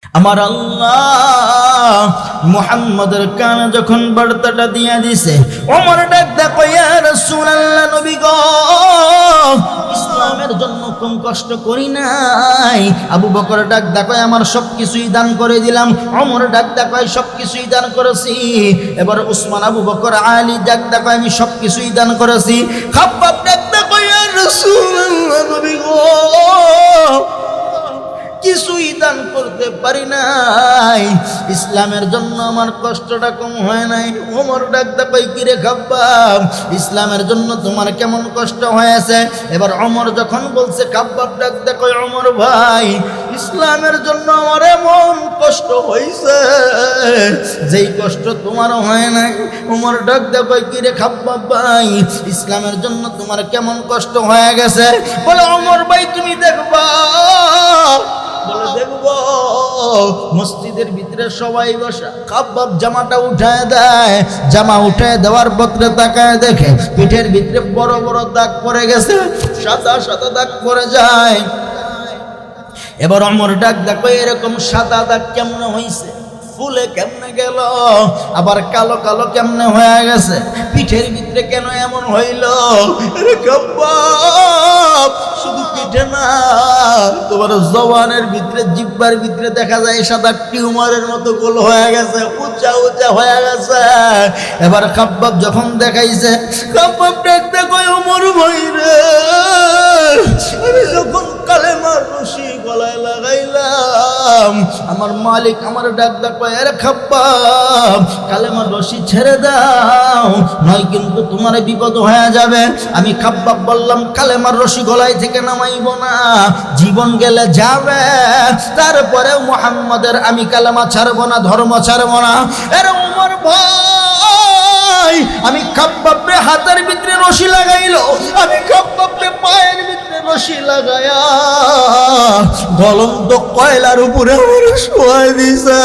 আমার আল্লাহ মুহাম্মদের কানে যখন বার্তাটা দিয়া দিছে, ওমর ডাক দেখো, ইয়া রাসূলুল্লাহ, নবী গো, ইসলামের জন্য কম কষ্ট করি নাই। আবু বকর ডাক দেখো, আমার সবকিছুই দান করে দিলাম। ওমর ডাক দেখো, সবকিছুই দান করেছি। এবার উসমান, আবু বকর, আলী ডাক দেখো, আমি সবকিছুই দান করেছি। খাব্বাব ডাক দেখো, ইয়া রাসূলুল্লাহ, নবী গো, কিছুই দান করতে পারি নাই। ইসলামের জন্য আমার কষ্টটা কম হয় নাই। ওমর ডাক দেখো, কি রে খাব্বাব, ইসলামের জন্য তোমার কেমন কষ্ট হয়েছে? এবার ওমর যখন বলছে, খাব্বাব ডাক দেখো, ওমর ভাই, ইসলামের জন্য আমার এমন কষ্ট হয়েছে যেই কষ্ট তোমারও হয় নাই। ওমর ডাক দেখো, কি রে খাব্বাব ভাই, ইসলামের জন্য তোমার কেমন কষ্ট হয়ে গেছে? বলে, ওমর ভাই তুমি দেখবা, বলে দেখবো। মসজিদের ভিতরে সবাই বসা, খাব্বাব জামাটা উঠায় দেয়। জামা উঠায় দেওয়ার পত্রে তাকায় দেখে পিঠের ভিতরে বড় বড় দাগ পড়ে গেছে, সাদা সাদা দাগ পড়ে যায়। এবার ওমর ডাক দেখো, এরকম সাদা দাগ কেমনে হইছে, ফুলে কেমনে গেল, আবার কালো কালো কেমনে হয়ে গেছে, পিঠের ভিতরে কেন এমন হইল? শুধু পিঠে না, তোমার জবানের ভিতরে, জিহ্বার ভিতরে দেখা যায় সাদা টিউমারের মতো গোল হয়ে গেছে, উঁচা উঁচা হয়ে গেছে। এবার খাব্বাব যখন দেখাইছে, খাব্বাব দেখতে কই, ওমর ভাই রে, আমি যখন কালেমার রশি গলায় লাগাইলাম, আমার মালিক আমার ডাক দেখো, এর খাব্বাব, কালেমার রশি ছেড়ে দাও, নয় কিন্তু তোমার বিপদ হয়ে যাবে। আমি খাব্বাব বললাম, কালেমার রশি গলায় থেকে নামাইব না, জীবন গেলে যাবে, তারপরেও মুহাম্মাদের আমি কালেমা ছাড়বো না, ধর্ম ছাড়বো না। এর ওমর ভাই, আমি খাব্বাবরে হাতের ভিতরে রশি লাগাইলো, আমি খাব্বাবরে পায়ের ভিতরে রশি লাগায়া জ্বলন্ত কয়লার উপরে আমার শোয়াই দিছে,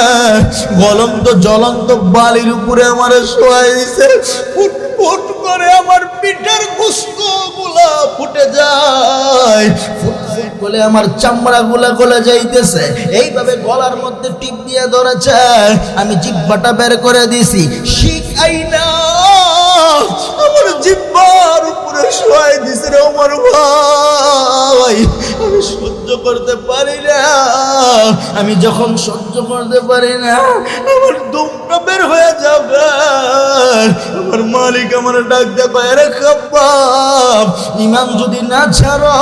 জ্বলন্ত বালির উপরে আমার শোয়াই দিছে। ফুট ফুট করে আমার পিঠের গোশত গুলা ফুটে যায়, ফুট ফুট করে আমার চামড়া গুলা গলে যাইতেছে। এইভাবে গলার মধ্যে টিপ দিয়ে ধরেছে, আমি জিহ্বাটা বের করে দিছি, শিখাইনা আমার জিহ্বার উপরে শোয়াই দিছে রে ওমর ভাই। আমি সহ্য করতে পারি না, আমি যখন সহ্য করতে পারি না, আমার দমটা বের হয়ে যাবে। আমার মালিক আমার ডাক দেখো, আরে খাব্বাব, ইমান যদি না ছাড়ো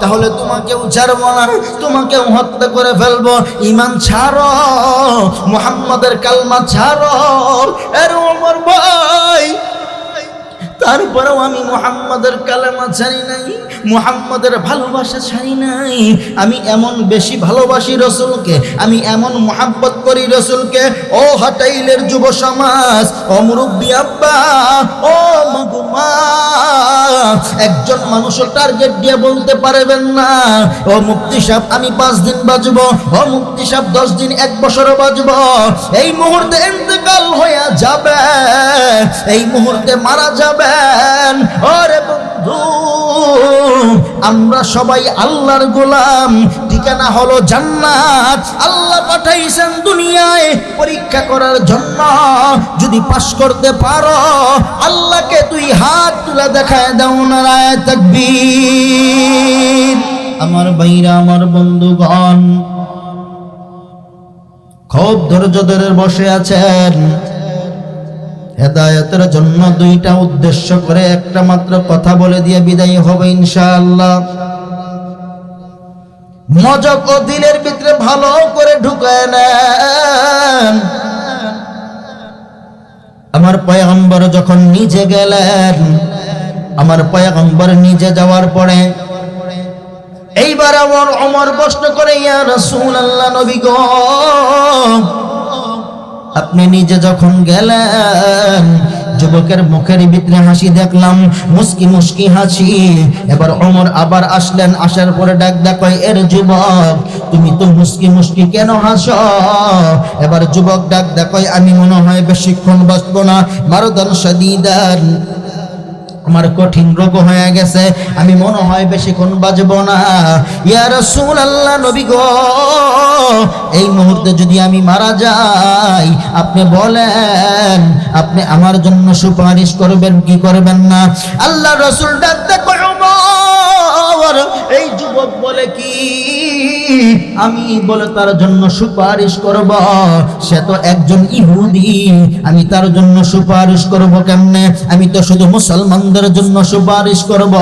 তাহলে তোমাকেও ছাড়বো না, তোমাকেও হত্যা করে ফেলবো। ইমান ছাড়ো, মুহাম্মাদের কালমা ছাড়ো। আরে ওমর ভাই, তারপরেও আমি মুহাম্মাদের কালেমা ছাড়ি নাই, মুহাম্মাদের ভালোবাসা ছাড়ি নাই। আমি এমন বেশি ভালোবাসি রসুলকে, আমি এমন মুহাব্বত করি রসুলকে। ও হাটাইলের যুব সমাজ, ও মুরব্বী আব্বা, ও মাগুমা, একজন মানুষও টার্গেট দিয়ে বলতে পারবেন না, ও মুফতি সাহেব আমি 5 দিন বাঁচবো, ও মুফতি সাহেব 10 দিন, 1 বছরও বাঁচবো। এই মুহূর্তে ইন্তেকাল হয়ে যাবে, এই মুহূর্তে মারা যাবে। ওরে বন্ধু, আমরা সবাই আল্লাহর গোলাম, ঠিকানা হলো জান্নাত। আল্লাহ পাঠাইছেন দুনিয়ায় পরীক্ষা করার জন্য। যদি পাস করতে পারো, আল্লাহকে তুই হাত তুলে দেখায় দাও, নারায়ে তাকবীর। আমার ভাইরা, আমার বন্ধুগণ, খুব ধৈর্য ধরে বসে আছেন। হেদায়েতের জন্য 2টা উদ্দেশ্য করে একটা মাত্র কথা বলে দিয়ে বিদায় হবে ইনশাআল্লাহ। মজক ও দিলের ভিতরে ভালো করে ঢুকায় নেন। আমার পয়গম্বর যখন নিজে গেলেন, আমার পয়গম্বর নিজে যাওয়ার পরে এইবার আমার ওমর প্রশ্ন করে, ইয়া রাসূলুল্লাহ, নবী গো, আপনি নিজে যখন গেলেন, যুবকের মুখের ভিতরে হাসি দেখলাম, মুস্কি মুস্কি হাসি। এবার ওমর আবার আসলেন, আসার পরে ডাক দেখো, এর যুবক, তুমি তো মুস্কি মুস্কি কেন হাসো? এবার যুবক ডাক দেখো, আমি মনে হয় বেশিক্ষণ বাঁচবো না, মারদান শাদীদান, আমার কঠিন রোগ হয়ে গেছে, আমি মনে হয় বেশিক্ষণ বাঁচব না। ইয়া রাসূলুল্লাহ, নবী গো, এই মুহূর্তে যদি আমি মারা যাই, আপনি বলেন আপনি আমার জন্য সুপারিশ করবেন কি করবেন না? আল্লাহ রাসূল ডাকতে কয়, ওমর, এই যুবক বলে কি আমি বলে তার জন্য সুপারিশ করব? সে তো একজন ইহুদি, আমি তার জন্য সুপারিশ করব কেমনে? আমি তো শুধু মুসলমানদের জন্য সুপারিশ করব,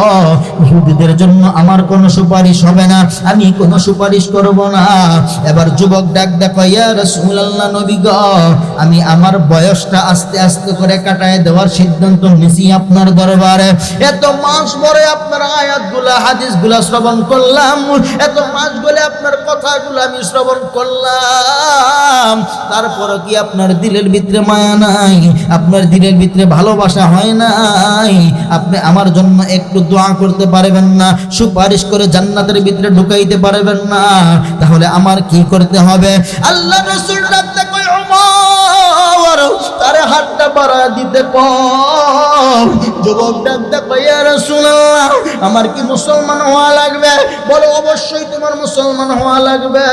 ইহুদিদের জন্য আমার কোনো সুপারিশ হবে না, আমি কোনো সুপারিশ করব না। এবার যুবক ডাক দেখো, ইয়া রাসূলুল্লাহ, নবী গো, আমি আমার বয়সটা আস্তে আস্তে করে কাটায় দেওয়ার সিদ্ধান্ত নিছি আপনার দরবারে। এত মাস পরে আপনার আয়াতগুলা হাদিসগুলা শ্রবণ করলাম, এত মাস বলে আপনার কথাগুলো আমি শ্রবণ করলাম, তারপরে কি আপনার দিলের ভিতরে মায়া নাই? আপনার দিলের ভিতরে ভালোবাসা হয় নাই? আপনি আমার জন্য একটু দোয়া করতে পারবেন না? সুপারিশ করে জান্নাতের ভিতরে ঢুকাইতে পারবেন না? তাহলে আমার কি করতে হবে? আল্লাহ রাসূল ডাকতে কয়, ওমর, তারে হাতটা বাড়া দিতে কও। যুবক ডাকতে কয়, ইয়া রাসূলুল্লাহ, আমার কি মুসলমান হওয়া লাগবে? বলো, অবশ্যই তোমার মুসলমান হওয়া লাগবে।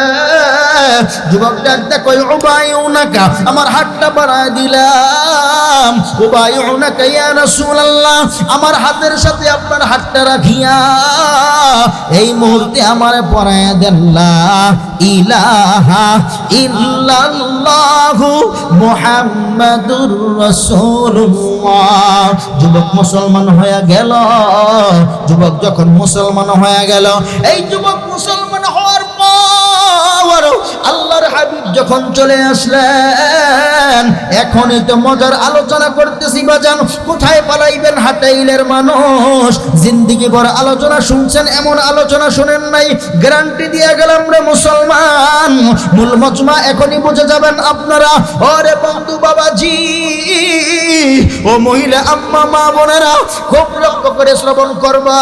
যুবক ডাকতে কয়, উবাইউনাকা, আমার হাতটা বাড়ায় দিলাম। উবাইউনাকা ইয়া রাসূলুল্লাহ, আমার হাতের সাথে আপনার হাতটা রাখিয়া এই মুহূর্তে আমারে পরায়া দেন, লা ইলাহা ইল্লাল্লাহু মুহাম্মাদুর রাসূলুল্লাহ। যুবক মুসলমান হয়ে গেল। যুবক যখন মুসলমান হয়ে গেল, এই যুবক মুসলমান হওয়ার পর আল্লাহর হাবিব যখন চলে আসলেন, এখনই তো মজার আলোচনা করতেছি বাজান। কোথায় পালাইবেন হাটাইলের মানুষ? জিন্দিগি ভর আলোচনা শুনছেন, এমন আলোচনা শুনেন নাই। গ্যারান্টি দিয়ে গেলাম রে মুসলমান, মূল মজমা এখনই বুঝে যাবেন আপনারা। ওরে বন্ধু বাবাজি, ও মহিলা আম্মা মা বোনেরা, খুব লক্ষ্য করে শ্রবণ করবা।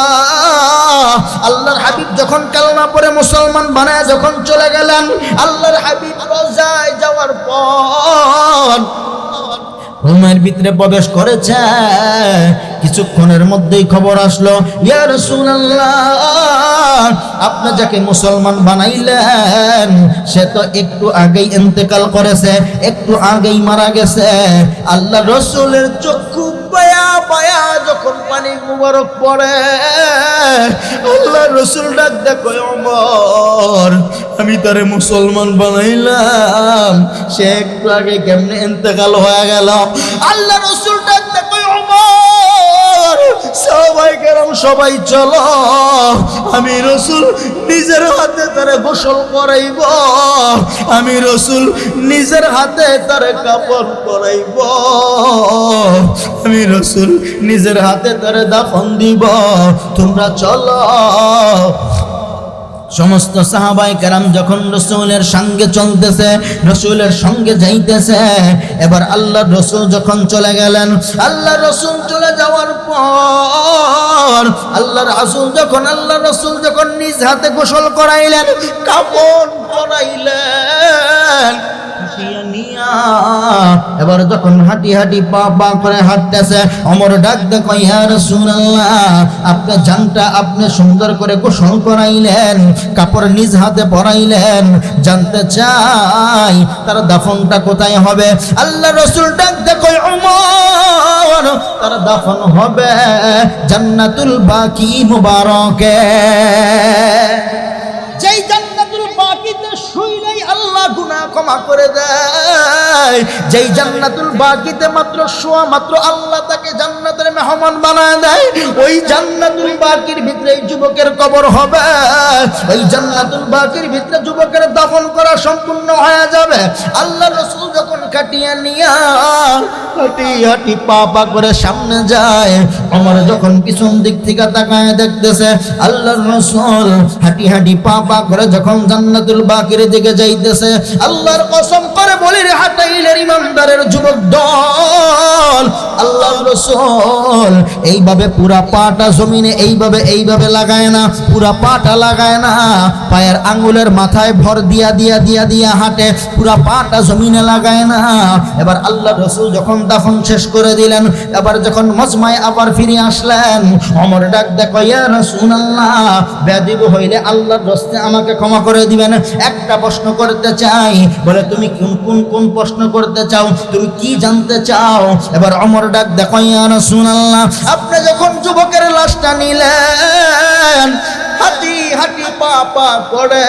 আল্লাহর হাবিব যখন কালেমা পড়ে মুসলমান বানায় যখন চলে গেলেন, আল্লাহর হাবিব রোজায় যাওয়ার পর রুমের ভিতরে প্রবেশ করেছে। কিছুক্ষণের মধ্যেই খবর আসলো, ইয়া রাসূলুল্লাহ, আপনি যাকে মুসলমান বানাইলেন সে তো একটু আগেই ইন্তেকাল করেছে, একটু আগেই মারা গেছে। আল্লাহ রাসূলের চক্ষু বায়া বায়া যখন পানি মুবারক পড়ে, আল্লাহ রাসূল ডাক দেখো, ওমর, আমি তারে মুসলমান বানাইলাম, সে একটু আগে কেমনে ইন্তেকাল হয়ে গেল? আল্লাহ রাসূল ডাক দেখো, ওমর, সাহাবায়ে কেরাম সবাই চলো, আমি রাসূল নিজের হাতে তারে গোসল করাইব, আমি রাসূল নিজের হাতে তারে কাফন করাইব, আমি রাসূল নিজের হাতে তারে দাফন দিব, তোমরা চলো। সমস্ত সাহাবায়ে কেরাম যখন রাসূলের সঙ্গে চলতেছে, রাসূলের সঙ্গে যাইতেছে, এবার আল্লাহর রাসূল যখন চলে গেলেন, আল্লাহর রাসূল চলে যাওয়ার পর আল্লাহর রাসূল যখন নিজ হাতে গোসল করাইলেন, কাফন করাইলেন, এবার যখন হাঁটি হাঁটি পা পা করে হাঁটতেছে, ওমর ডাক দেখো, ইয়া রাসূলুল্লাহ, আপনার জানটা আপনি সুন্দর করে গোসল করাইলেন, কাপড় নিজ হাতে পরাইলেন, জানতে চাই তার দাফনটা কোথায় হবে? আল্লাহ রাসূল ডাক দেখো, ওমর, তার দাফন হবে জান্নাতুল বাকি মুবারকে। যেই জান্নাতুল বাকিতে শুইলেই আল্লাহ গুনাহ ক্ষমা করে দেয়, যেই জান্নাতুল বাকিতে মাত্র শোয়া মাত্র আল্লাহ তাকে জান্নাতের মেহমান বানায় দেয়, ওই জান্নাতুল বাকির ভিতরে যুবকের কবর হবে, ওই জান্নাতুল বাকির ভিতরে যুবকের দাফন করা সম্পূর্ণ হয়ে যাবে। আল্লাহ রাসূল যখন কাটিয়ে নিয়া হাঁটি হাঁটি পা পা করে সামনে যায়, ওমর যখন পিছন দিক থেকে তাকায় দেখতেছে, আল্লাহর রাসূল হাঁটি হাঁটি পা পা করে যখন জান্নাতুল বাকির দিকে যাইতেছে, আল্লাহর কসম করে বলি রে হাটাইলের ইমানদারের যুবক দল, আল্লাহর রাসূল এইভাবে পুরা পাটা জমিনে এইভাবে লাগায় না, পুরা পাটা লাগায় না, পায়ের আঙ্গুলের মাথায় ভর দিয়া দিয়া দিয়া দিয়া হাঁটে, পুরা পাটা জমিনে লাগায় না। এবার আল্লাহর রাসূল যখন দাফন শেষ করে দিলেন, এবার যখন মজমায় আবার ফিরে আসলেন, ওমর ডাক দেখো, ইয়া রাসূলুল্লাহ, বেয়াদব হইলে আল্লাহর রাস্তে আমাকে ক্ষমা করে দিবেন, একটা প্রশ্ন করতে চাই। বলে তুমি কোন প্রশ্ন করতে চাও, তুমি কি জানতে চাও? এবার ওমর ডাক দেখো, ইয়া রাসূলুল্লাহ, আপনি যখন যুবকের লাশটা নিলেন, হাঁটি হাঁটি পা পা করে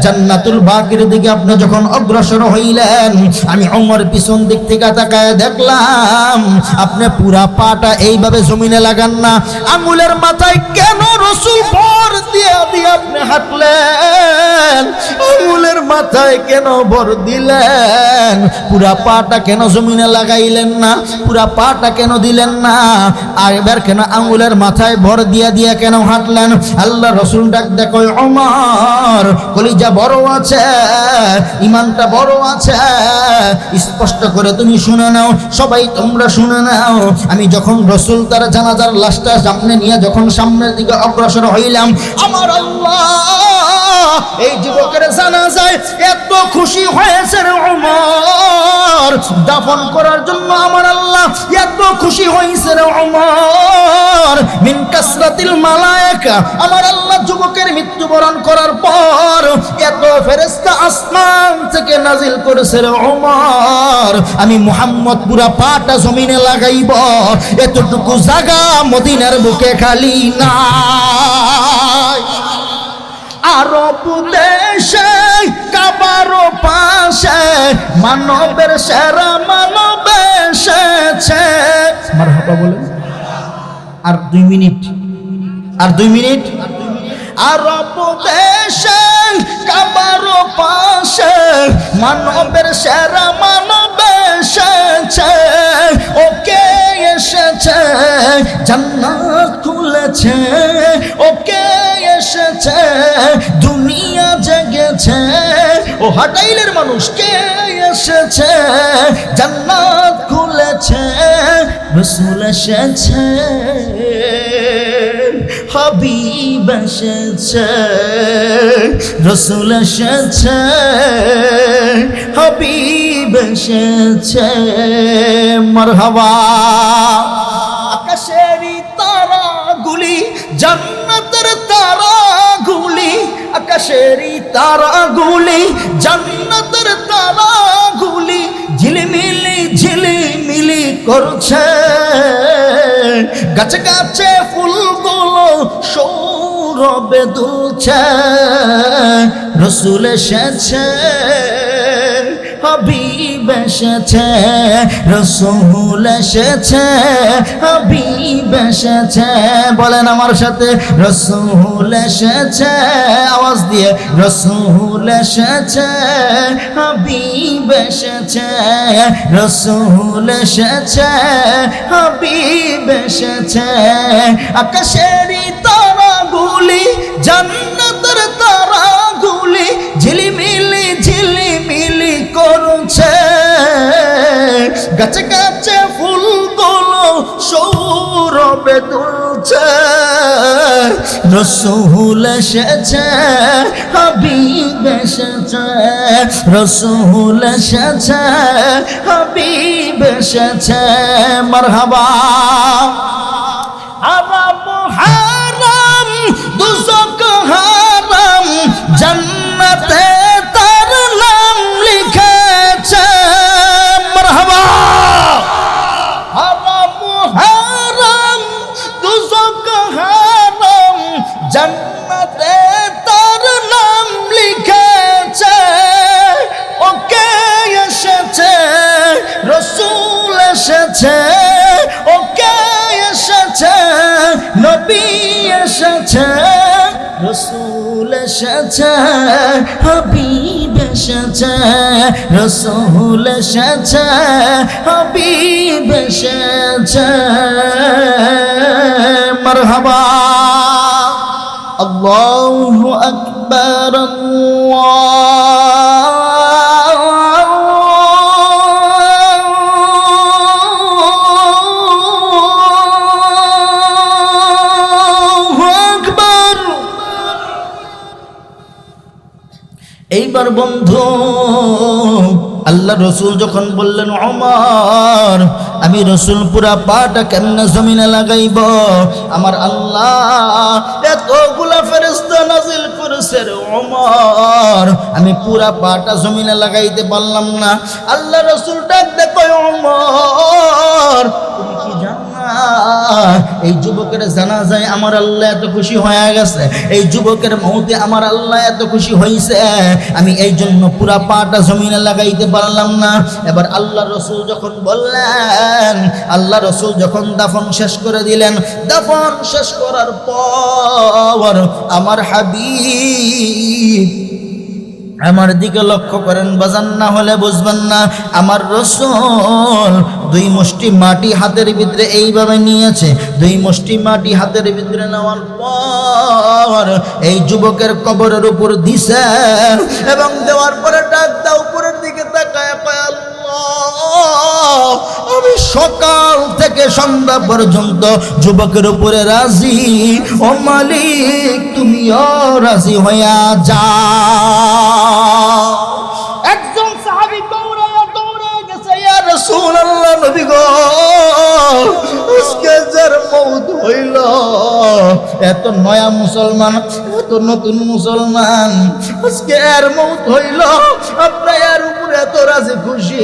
জান্নাতুল বাকির দিকে আপনি যখন অগ্রসর হইলেন, আমি ওমর পিছন দিক থেকে তাকায় দেখলাম আপনি পুরা পাটা এইভাবে জমিনে লাগান না, আঙ্গুলের মাথায় কেন রাসূল ভর দিয়া দিয়ে আপনি হাঁটলেন? আঙ্গুলের মাথায় কেন ভর দিলেন? পুরা পাটা কেন জমিনে লাগাইলেন না? পুরা পাটা কেন দিলেন না? আর এবার কেন আঙ্গুলের মাথায় ভর দিয়া দিয়া কেন হাঁটলেন? আল্লাহ রাসূল ডাক দেখো, ওমর কলিজা বড় আছে, ঈমানটা বড় আছে, স্পষ্ট করে তুমি শুনে নাও, সবাই তোমরা শুনে নাও। আমি যখন রাসূল তার জানাজার লাশটা সামনে নিয়ে যখন সামনের দিকে অগ্রসর হইলাম, আমার আল্লাহ এই যুবকের জানাজায় এত খুশি হয়েছে রে ওমর, দাফন করার জন্য আমার আল্লাহ এত খুশি হয়েছে রে ওমর, মিন কাসরাতিল মালায়েকা, আমার আল্লাহ যুবকের মৃত্যুবরণ করার পর এত ফেরেশতা আসমান থেকে নাজিল করেছে রে ওমর, আমি মুহাম্মদ পুরা পাটা জমিনে লাগাইব, এতটুকু জায়গা মদিনার বুকে খালি নাই। আরব দেশে কাবার পাশে মানবের সেরা মানব এসেছে। মারহাবা বলেন। আর 2 মিনিট, আর 2 মিনিট। আরব দেশে কাবার পাশে মানবের সেরা মানব এসেছে, ওকে এসেছে জান্নাত খুলেছে, ওকে এসেছে দুনিয়া জেগেছে। ও হাটাইলের মানুষ, কে এসেছে জান্নাত খুলেছে, রাসূল এসেছে, হাবিব এসেছে, রাসূল এসেছে, হাবিব এসেছে। মারহাবা। আকাশেরই তারাগুলি জান্নাতের তারাগুলি, আকাশেরই তারাগুলি জান্নাতের তারাগুলি ঝিলিমিলি ঝিলিমিলি করছে, গাছে গাছে ফুলগুলো সৌরভে দুলছে, রাসূল এসেছে, হাবিব এসেছে, রাসূল এসেছে, হাবিব এসেছে। বলেন আমার সাথে, রাসূল এসেছে, আওয়াজ দিয়ে, রাসূল এসেছে, হাবিব এসেছে, রাসূল এসেছে, হাবিব এসেছে। আকাশেরই তারাগুলি জান্নাতের তারাগুলি ঝিলিমিলি ঝিলিমিলি করছে, গাছে গাছে ফুলগুলো সৌরভে দুলছে, রাসূল এসেছে, হাবিব এসেছে, রাসূল এসেছে, হাবিব এসেছে। মারহাবা। হারাম হারাম দুজক হারাম জান্নাতে তার নাম লিখেছে। মারহাবা। হারাম হারাম দুজক হারাম জান্নাতে তার নাম লিখেছে, ওকে এসেছে, রাসূল এসেছে, ওকে এসেছে, নবী এসেছে, রাসূল এসেছে, হাবিব এসেছে, রাসূল এসেছে, হাবিব এসেছে। মারহাবা। আল্লাহু আকবার, আল্লাহু এইবার বন্ধু আল্লাহ রসুল যখন বললেন ওমর আমি রসুল পুরা পাটা কেমনে জমিনে লাগাইব, আমার আল্লাহ এতগুলা ফেরেশতা নাজিল করেছে রে ওমর, আমি পুরা পাটা জমিনে লাগাইতে পারলাম না। আল্লাহ রসুল ডাক দেখো ওমর তুমি কি জানো এই যুবকের জানাজায় আমার আল্লাহ এত খুশি হয়ে গেছে, এই যুবকের মৌতে আমার আল্লাহ এত খুশি হয়েছে, আমি এই জন্য পুরা পাটা জমিনে লাগাইতে পারলাম না। এবার আল্লাহ রসুল যখন বললেন, আল্লাহ রসুল যখন দাফন শেষ করে দিলেন, দাফন শেষ করার পর আমার হাবিব আমার দিকে লক্ষ্য করেন বাজান, না হলে বুঝবেন না। আমার রসুল দুই মুষ্টি মাটি হাতের ভিতরে এইভাবে নিয়েছে, দুই মুষ্টি মাটি হাতের ভিতরে নেওয়ার পর এই যুবকের কবরের উপর দিছে এবং দেওয়ার পরে ডাক দাও উপরের দিকে তাকায় কয় আল্লাহ আমি সকাল থেকে সন্ধ্যা পর্যন্ত যুবকের উপরে রাজি, ও মালিক তুমিও রাজি হইয়া যাও। একজন সাহাবী দৌড়ায় গেছে, ইয়া রাসূলুল্লাহ নবী গো আজকে যার মওত হইল, এত নয়া মুসলমান, এত নতুন মুসলমান, আজকে এর মওত হইল, আপনার এর উপরে এত রাজি খুশি,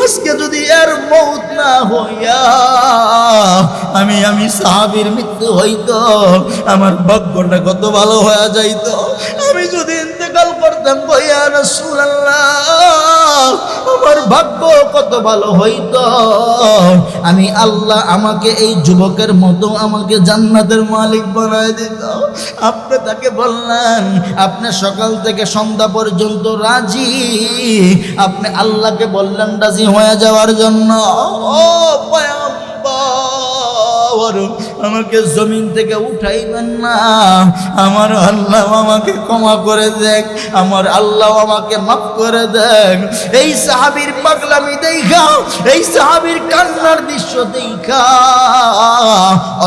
আজকে যদি এর মওত না হইয়া আমি সাহাবীর মৃত্যু হইতো আমার ভাগ্যটা কত ভালো হয়ে যাইতো, আমি যদি ইন্তেকাল করতাম ইয়া রাসূলুল্লাহ আমার ভাগ্য কত ভালো হইতো, আমি আল্লাহ আমাকে এই যুবকের মতো আমাকে জান্নাতের মালিক বানায় দিত। আপনি তাকে বললেন আপনি সকাল থেকে সন্ধ্যা পর্যন্ত রাজি, আপনি আল্লাহকে বললেন রাজি হয়ে যাওয়ার জন্য। ও পয়গম্বর আমাকে জমিন থেকে উঠাইবেন না, আমার আল্লাহ আমাকে ক্ষমা করে দেখ, আমার আল্লাহ আমাকে মাফ করে দেখ। এই সাহাবীর পাগলামি দেখা, এই সাহাবীর কান্নার দৃশ্য দেখা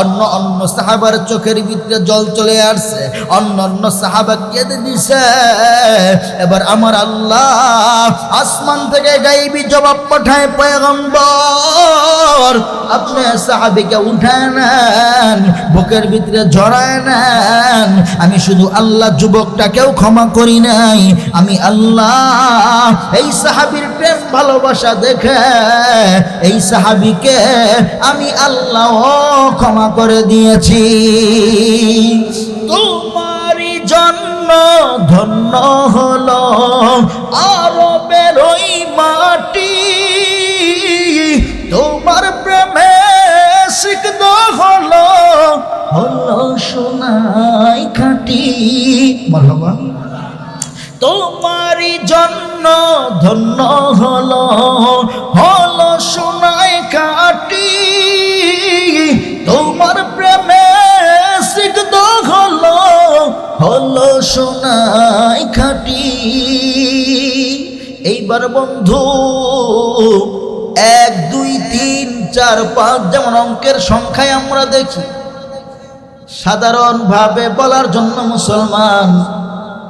অন্য সাহাবার চোখের ভিতরে জল চলে আসছে, অন্য সাহাবা কেঁদে দিছে। এবার আমার আল্লাহ আসমান থেকে গায়েবী জবাব পাঠায়, পয়গম্বর আপনি সাহাবীকে উঠায় নেন, বুকের ভিতরে জড়ায় নেন। আমি শুধু আল্লাহ যুবকটাকেও ক্ষমা করি নাই, আমি আল্লাহ এই সাহাবীর প্রেম ভালোবাসা দেখে এই সাহাবীকে আমি আল্লাহ ক্ষমা করে দিয়েছি। তোমারই জন্য ধন্য হলো আরবের ওই মাটি, তোমার প্রেমে সিক্ত হলো সোনাই খাঁটি। মারহাবা। তোমারই জন্য ধন্য হলো সোনাই খাঁটি, তোমার প্রেমে সিক্ত হলো সোনাই খাঁটি। এইবার বন্ধু 1 2 3 4 5 যেমন অঙ্কের সংখ্যায় আমরা দেখি, সাধারণভাবে বলার জন্য মুসলমান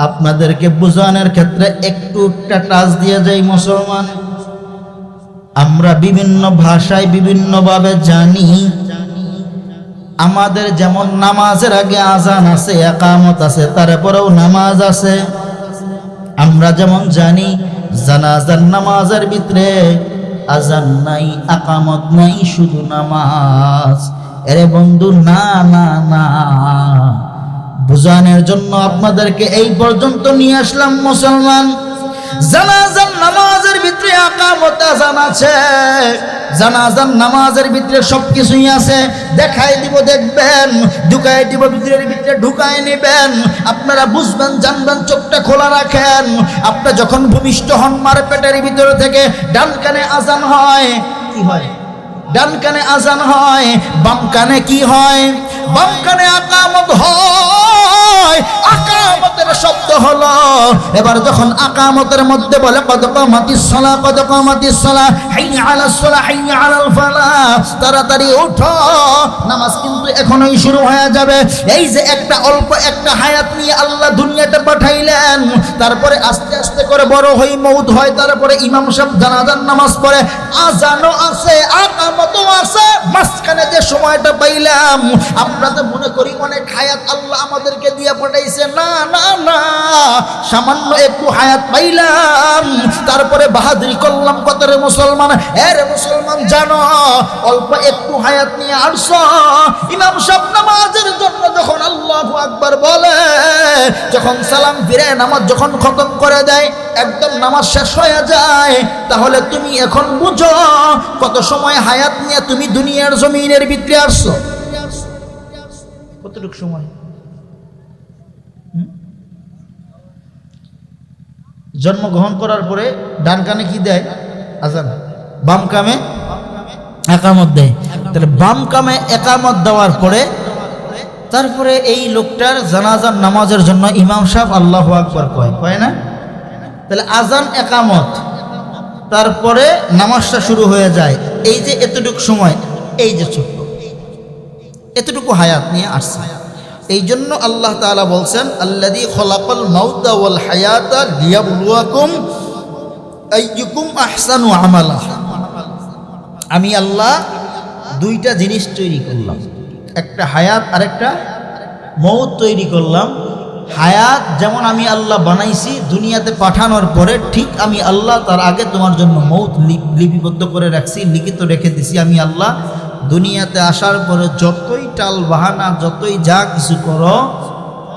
আপনাদেরকে বোঝানোর ক্ষেত্রে একটু টাচ দিয়ে যাই। মুসলমান আমরা বিভিন্ন ভাষায় বিভিন্নভাবে জানি, আমাদের যেমন নামাজের আগে আজান আছে, একামত আছে, তারপরেও নামাজ আছে। আমরা যেমন জানি জানাজার নামাজের ভিতরে আজান নাই, একামত নাই, শুধু নামাজ। এরে বন্ধু না না না, বুঝানোর জন্য আপনাদেরকে এই পর্যন্ত নিয়ে আসলাম। মুসলমান জানাজার নামাজের ভিতরে একামত আজান আছে, জানাজার নামাজের ভিতরে সবকিছুই আছে। দেখাই দিব দেখবেন, ঢুকাই দিব ভিতরের ভিতরে ঢুকাই নেবেন, আপনারা বুঝবেন জানবেন। চোখটা খোলা রাখেন। আপনি যখন ভূমিষ্ঠ হন মার পেটের ভিতর থেকে ডান কানে আজান হয়, কি হয়? ডান কানে আজান হয়, বাম কানে কি হয়? বাম কানে আকামত হয়, আকামতের শব্দ হলো। এবার যখন আকামতের মধ্যে বলে কদ কামাতিস সালাহ, কদ কামাতিস সালাহ, হাইয়া আলাস সালাহ, হাইয়া আলাল ফালাহ, তাড়াতাড়ি ওঠো, নামাজ কিন্তু এখনোই শুরু হয়ে যাবে। এই যে একটা অল্প একটা হায়াত নিয়ে আল্লাহ দুনিয়াতে পাঠাইলেন, তারপরে আস্তে আস্তে করে বড় হই মউত হয়, তারপরে ইমাম সাহেব জানাজার নামাজ পড়ে, আজানও আছে, আকামতও আছে, মাঝখানে যে সময়টা পাইলাম আমরা তো মনে করি অনেক হায়াত আল্লাহ আমাদেরকে দিয়ে পাঠাইছে। না না না, সামান্য একটু হায়াত পাইলাম, তারপরে বাহাদুরি করলাম কতরে মুসলমান। এর মুসলমান জানো, অল্প একটু হায়াত নিয়ে আসছো, ইমাম সাহেব নামাজের জন্য যখন আল্লাহু আকবার বলে, যখন সালাম ফিরে নামাজ যখন খতম করে দেয়, একদম নামাজ শেষ হয়ে যায়, তাহলে তুমি এখন বুঝো কত সময় হায়াত নিয়ে তুমি দুনিয়ার জমিনের ভিতরে আসছো। কতটুকু সময়? জন্মগ্রহণ করার পরে ডান কানে কি দেয়? আজান। বাম কামে একামত দেয়। তাহলে বাম কামে একামত দেওয়ার পরে তারপরে এই লোকটার জানাজার নামাজের জন্য ইমাম সাহেব আল্লাহু আকবার কয় না? তাহলে আজান একামত, তারপরে নামাজটা শুরু হয়ে যায়। এই যে এতটুকু সময়, এই যে ছোট্ট এতটুকু হায়াত নিয়ে আসছে। এই জন্য আল্লাহ তাআলা বলছেন আল্লাযী খলাকাল মাউতা ওয়াল হায়াতা লিয়াবলুয়াকুম আইয়ুকুম আহসানু আমালা। আমি আল্লাহ দুইটা জিনিস তৈরি করলাম, একটা হায়াত আর একটা মউত তৈরি করলাম। হায়াত যেমন আমি আল্লাহ বানাইছি দুনিয়াতে পাঠানোর পরে, ঠিক আমি আল্লাহ তার আগে তোমার জন্য মউত লিপিবদ্ধ করে রাখছি, লিখিত রেখে দিছি। আমি আল্লাহ দুনিয়াতে আসার পরে যতই টাল বাহানা, যতই যা কিছু করো,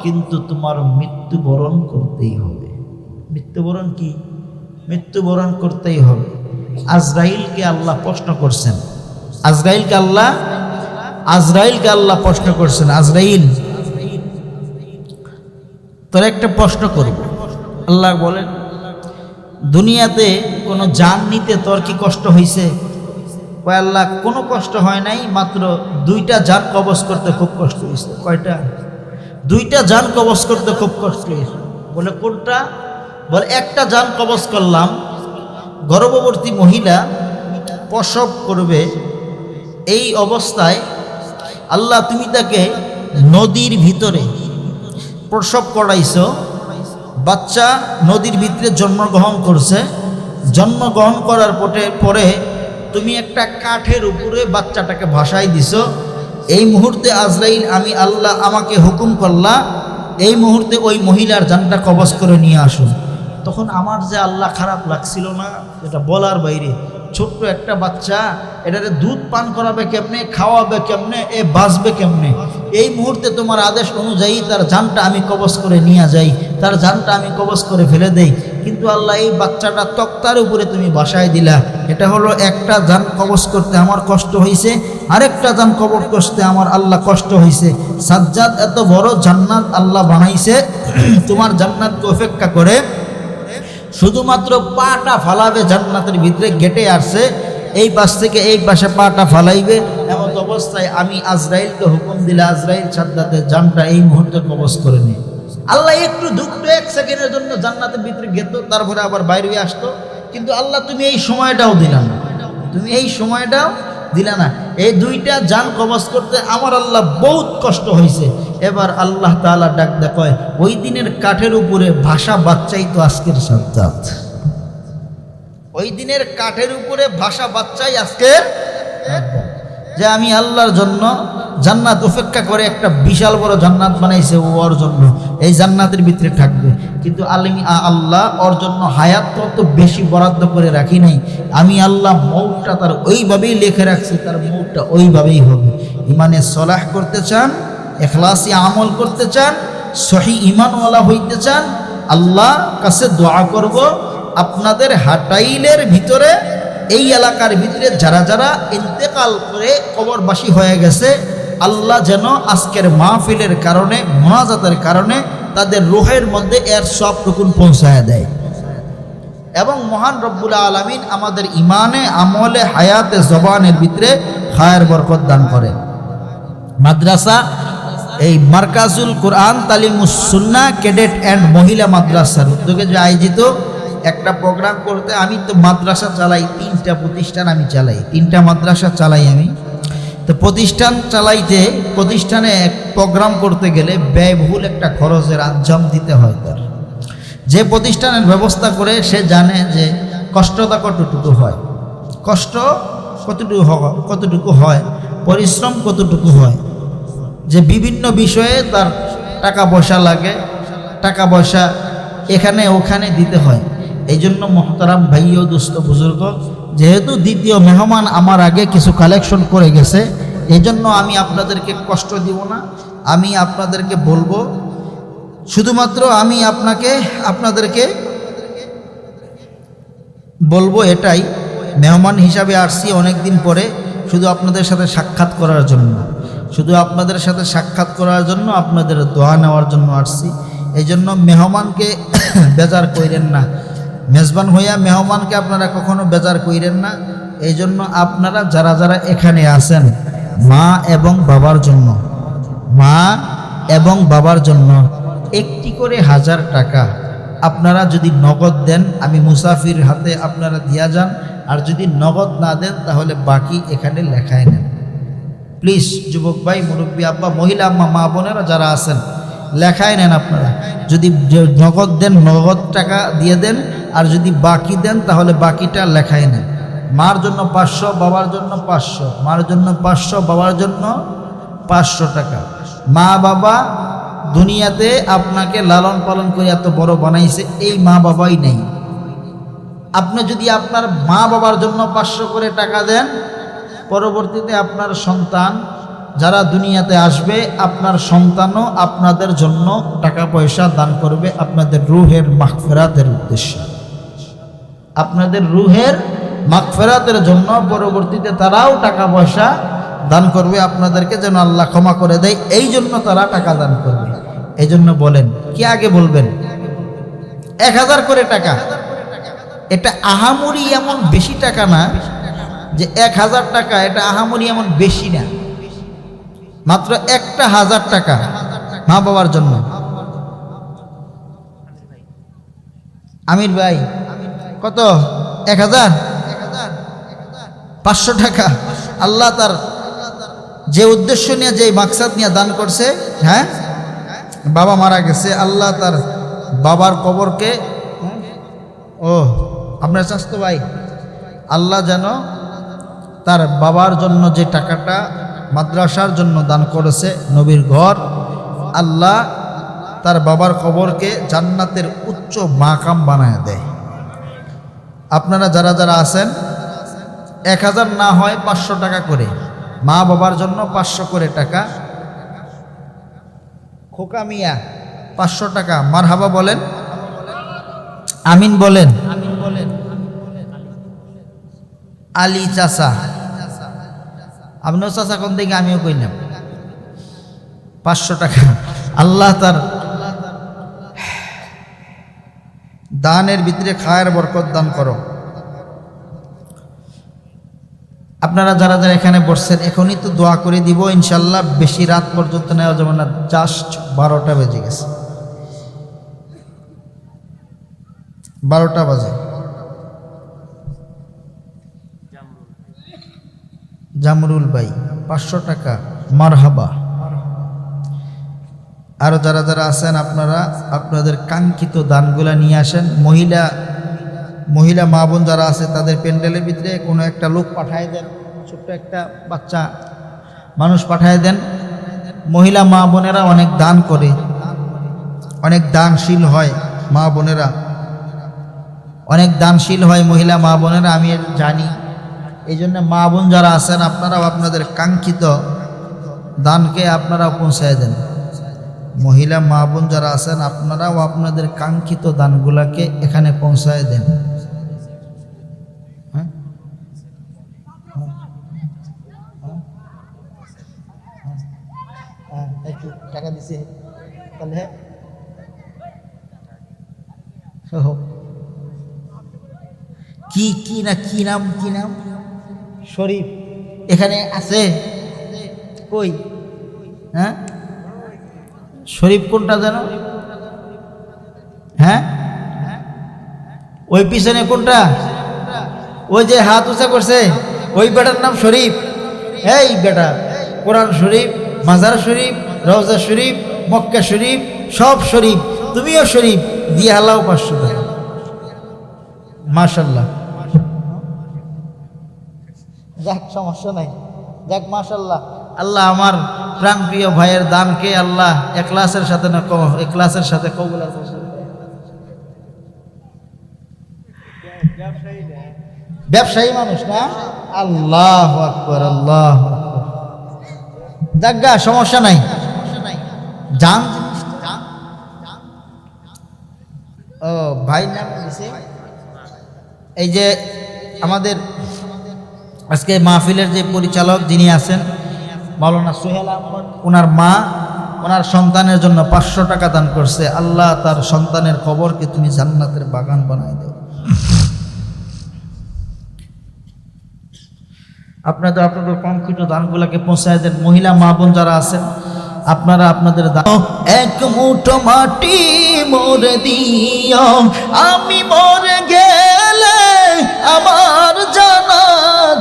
কিন্তু তোমার মৃত্যুবরণ করতেই হবে। মৃত্যুবরণ কি? মৃত্যুবরণ করতেই হবে। আজরাইলকে আল্লাহ প্রশ্ন করছেন, আজরাইলকে আল্লাহ প্রশ্ন করছেন, আজরাইল তোর একটা প্রশ্ন করব। আল্লাহ বলেন দুনিয়াতে কোনো জান নিতে তোর কি কষ্ট হয়েছে? কয় আল্লাহ কোনো কষ্ট হয় নাই, মাত্র দুইটা জান কবজ করতে খুব কষ্ট হয়েছে। কয়টা? দুইটা জান কবজ করতে খুব কষ্ট হয়েছে। বলে কোনটা? বলে একটা জান কবজ করলাম, গর্ভবতী মহিলা প্রসব করবে, এই অবস্থায় আল্লাহ তুমি তাকে নদীর ভিতরে প্রসব করাইছো, বাচ্চা নদীর ভিতরে জন্মগ্রহণ করছে, জন্মগ্রহণ করার পরে তুমি একটা কাঠের উপরে বাচ্চাটাকে ভাসাই দিছো। এই মুহূর্তে আজরাইল আমি আল্লাহ আমাকে হুকুম করলা এই মুহূর্তে ওই মহিলার জানটা কবজ করে নিয়ে আসুন। তখন আমার যে আল্লাহ খারাপ লাগছিল না, এটা বলার বাইরে। ছোট্ট একটা বাচ্চা, এটারে দুধ পান করাবে কেমনে, খাওয়াবে কেমনে, এ বাঁচবে কেমনে? এই মুহূর্তে তোমার আদেশ অনুযায়ী তার জানটা আমি কবজ করে নিয়ে যাই, তার জানটা আমি কবজ করে ফেলে দেই। কিন্তু আল্লাহ এই বাচ্চাটা তক্তার উপরে তুমি বাসায় দিলা। এটা হলো একটা জান কবজ করতে আমার কষ্ট হয়েছে, আরেকটা জান কবজ করতে আমার আল্লাহ কষ্ট হয়েছে। সাজ্জাদ এত বড় জান্নাত আল্লাহ বানাইছে, তোমার জান্নাতকে অপেক্ষা করে শুধুমাত্র পাটা ফালাবে জান্নাতের ভিতরে, গেটে আসছে এই পাশ থেকে এই পাশে পাটা ফালাইবে। এমন অবস্থায় আমি আজরাইলকে হুকুম দিলে আজরাইল সাজ্জাদের জানটা এই মুহূর্তে কবজ করে নিই। আল্লাহ একটু দুঃখটা এক সেকেন্ডের জন্য জান্নাতের ভিতরে গেত, তারপরে আবার বাইরে আসতো। কিন্তু আল্লাহ তুমি এই সময়টাও দিলা না, তুমি এই সময়টাও দিলা না। এই দুইটা জান কবজ করতে আমার আল্লাহ বহুত কষ্ট হয়েছে। এবার আল্লাহ তাআলা ডাক দেয়, ওই দিনের কাঠের উপরে ভাষা বাচ্চাই তো আজকের সাজ্জাদ। ওই দিনের কাঠের উপরে ভাষা বাচ্চাই আজকের, যে আমি আল্লাহর জন্য জান্নাত অপেক্ষা করে একটা বিশাল বড় জান্নাত বানাইছে ওর জন্য, এই জান্নাতের ভিতরে থাকবে। কিন্তু আল্লাহ ওর জন্য হায়াত তো বেশি বরাদ্দ করে রাখি নাই। আমি আল্লাহ মউতটা তার ওইভাবেই লিখে রাখছি, তার মউতটা ওইভাবেই হবে। ইমানে সলাহ করতে চান, ইখলাসি আমল করতে চান, সহি ইমানওয়ালা হইতে চান, আল্লাহ কাছে দোয়া করব আপনাদের হাটাইলের ভিতরে, এই এলাকার ভিতরে যারা যারা ইন্তেকাল করে কবরবাসী হয়ে গেছে, আল্লাহ যেন আজকের মাহফিলের কারণে, মুনাজাতের কারণে তাদের রূহের মধ্যে এর সব রকম পৌঁছায় দেয়। এবং মহান রব্বুল আলামিন আমাদের ইমানে, আমলে, হায়াতে, জবানের ভিতরে খায়ের বরকত দান করে। মাদ্রাসা এই মার্কাজুল কোরআন তালিমুস সুন্নাহ ক্যাডেট অ্যান্ড মহিলা মাদ্রাসার উদ্যোগে যে আয়োজিত একটা প্রোগ্রাম করতে, আমি তো মাদ্রাসা চালাই, 3টা প্রতিষ্ঠান আমি চালাই, 3টা মাদ্রাসা চালাই আমি। তো প্রতিষ্ঠান চালাইতে, প্রতিষ্ঠানে এক প্রোগ্রাম করতে গেলে ব্যয়বহুল একটা খরচের আঞ্জাম দিতে হয় তার। যে প্রতিষ্ঠানের ব্যবস্থা করে সে জানে যে কষ্টটা কতটুকু হয়, কষ্ট কতটুকু হয়, পরিশ্রম কতটুকু হয়, যে বিভিন্ন বিষয়ে তার টাকা পয়সা লাগে, টাকা পয়সা এখানে ওখানে দিতে হয়। এই জন্য মোহতারাম ভাই ও দোস্ত বুজুর্গ, যেহেতু দ্বিতীয় মেহমান আমার আগে কিছু কালেকশন করে গেছে, এই জন্য আমি আপনাদেরকে কষ্ট দিব না। আমি আপনাদেরকে বলবো, শুধুমাত্র আমি আপনাদেরকে বলবো এটাই, মেহমান হিসাবে আসছি অনেক দিন পরে, শুধু আপনাদের সাথে সাক্ষাৎ করার জন্য, শুধু আপনাদের সাথে সাক্ষাৎ করার জন্য, আপনাদের দোয়া নেওয়ার জন্য আসছি। এই জন্য মেহমানকে বেজার কইরেন না, মেজবান হইয়া মেহমানকে আপনারা কখনো বেজার কইরেন না। এই জন্য আপনারা যারা যারা এখানে আছেন, মা এবং বাবার জন্য, মা এবং বাবার জন্য একটি করে 1000 টাকা আপনারা যদি নগদ দেন, আমি মুসাফির হাতে আপনারা দিয়া যান। আর যদি নগদ না দেন তাহলে বাকি এখানে লেখায় নেন। প্লিজ যুবক ভাই, মুরব্বী আব্বা, মহিলা আম্মা, মা বোনেরা যারা আছেন, লেখায় নেন আপনারা। যদি নগদ দেন, নগদ টাকা দিয়ে দেন, আর যদি বাকি দেন তাহলে বাকিটা লেখায় নেন। মার জন্য 500, বাবার জন্য 500, মার জন্য 500, বাবার জন্য 500 টাকা। মা বাবা দুনিয়াতে আপনাকে লালন পালন করে এত বড় বানাইছে, এই মা বাবাই নেই। আপনি যদি আপনার মা বাবার জন্য 500 করে টাকা দেন, পরবর্তীতে আপনার সন্তান যারা দুনিয়াতে আসবে, আপনার সন্তানও আপনাদের জন্য টাকা পয়সা দান করবে আপনাদের রুহের মাগফিরাতের উদ্দেশ্যে, আপনাদের রুহের মাগফিরাতের জন্য। পরবর্তীতে তারাও টাকা পয়সা দান করবে আপনাদেরকে, যেন আল্লাহ ক্ষমা করে দেয়, এই জন্য তারা টাকা দান করবে। এই জন্য বলেন, কি আগে বলবেন? 1000 করে টাকা, এটা আহামরি এমন বেশি টাকা না যে 1000 টাকা, এটা আহামরি এমন বেশি না, মাত্র একটা 1000 টাকা মা বাবার জন্য। আমির ভাই কত? 1000, 500 টাকা। আল্লাহ তার যে উদ্দেশ্য নিয়ে, যে মাকসাদ নিয়ে দান করছে, হ্যাঁ, বাবা মারা গেছে, আল্লাহ তার বাবার কবরকে, ও আপনার স্বাস্থ্য ভাই, আল্লাহ যেন তার বাবার জন্য যে টাকাটা মাদ্রাসার জন্য দান করেছে, নবীর ঘর, আল্লাহ তার বাবার কবরকে জান্নাতের উচ্চ মাকাম বানায় দেয়। আপনারা যারা যারা আছেন, 1000 না হয় 500 টাকা করে, মা বাবার জন্য 500 করে টাকা। খোকা মিয়া 500 টাকা, মারহাবা বলেন, আমিন বলেন। আলী চাচা, আপনিও চাচা কোন দিকে, আমিও কইলাম 500 টাকা। আল্লাহ তার দানের ভিতরে খায়ের বরকত দান করো। আপনারা যারা যারা এখানে বসছেন, এখনই তো দোয়া করে দিব ইনশাল্লাহ। বেশি রাত পর্যন্ত নেওয়া যাবে না, জাস্ট 12টা বেজে গেছে, 12টা বাজে। জামরুল ভাই 500 টাকা, মারহাবা। আরো যারা যারা আছেন, আপনারা আপনাদের কাঙ্ক্ষিত দানগুলা নিয়ে আসেন। মহিলা মা বোন যারা আছে, তাদের প্যান্ডেলের ভিতরে কোনো একটা লোক পাঠায় দেন, ছোট্ট একটা বাচ্চা মানুষ পাঠায় দেন। মহিলা মা বোনেরা অনেক দান করে, অনেক দানশীল হয় মা বোনেরা, অনেক দানশীল হয় মহিলা মা বোনেরা, আমি জানি। এই জন্য মা বোন যারা আছেন, আপনারাও আপনাদের কাঙ্ক্ষিত দানকে আপনারাও পৌঁছায় দেন। মহিলা মা বোন যারা আছেন, আপনারাও আপনাদের কাঙ্ক্ষিত দানগুলাকে এখানে পৌঁছায় দেন। টাকা দিছে তাহলে, কি নাম শরীফ এখানে আছে, কই হ্যাঁ, শরীফ কোনটা যেন? হ্যাঁ, ওই পিছনে কোনটা? ওই যে হাত উঁচা করছে ওই বেটার নাম শরীফ। এই বেটা, কোরআন শরীফ, মাজার শরীফ, রওজা শরীফ, মক্কা শরীফ, সব শরীফ, তুমিও শরীফ, দিয়ে হালাও 500 টাকা। মাশাল্লাহ, যাক সমস্যা নাই, যাক মাশাল্লাহ। আল্লাহ আমার প্রাণ প্রিয় ভাইয়ের দানকে আল্লাহ ইখলাসের সাথে না ইখলাসের সাথে কবুল করুন। ব্যবসায়ী মানুষ না? আল্লাহু আকবার, আল্লাহু আকবার। যাক সমস্যা নাই, জান। ও ভাই নাম দিছে, এই যে আমাদের আজকে মাহফিলের যে পরিচালক যিনি আছেন মাওলানা সোহেল আহমদ, ওনার মা ওনার সন্তানের জন্য 500 টাকা দান করছে। আল্লাহ তার সন্তানের খবরকে তুমি জান্নাতের বাগান বানাই দাও। আপনাদের কঙ্কিত দানগুলোকে পৌঁছায় দেন। মহিলা মা বোন যারা আছেন আপনারা আপনাদের দান। এক মুঠো মাটি মোরে দিও, আমি মরে গেলে আমার জানা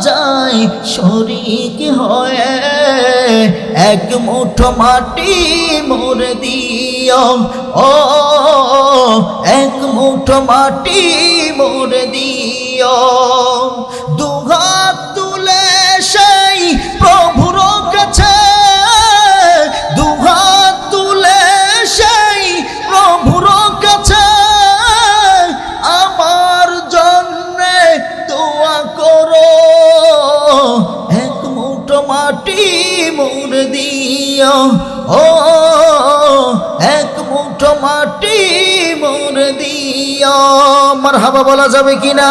যায় শরীক হয়ে। এক মুঠো মাটি মোরে দিও, ও এক মুঠো মাটি মোরে দিও। দুহাত তুলে সেই প্রভুর কাছে, দুহাত তুলে সেই প্রভুর কাছে আমার জন্যে দোয়া করো। এক মুঠো মাটি মোরে দিও, ও এক মুঠো মাটি মোরে দিও। মারহাবা বলা যাবে কিনা?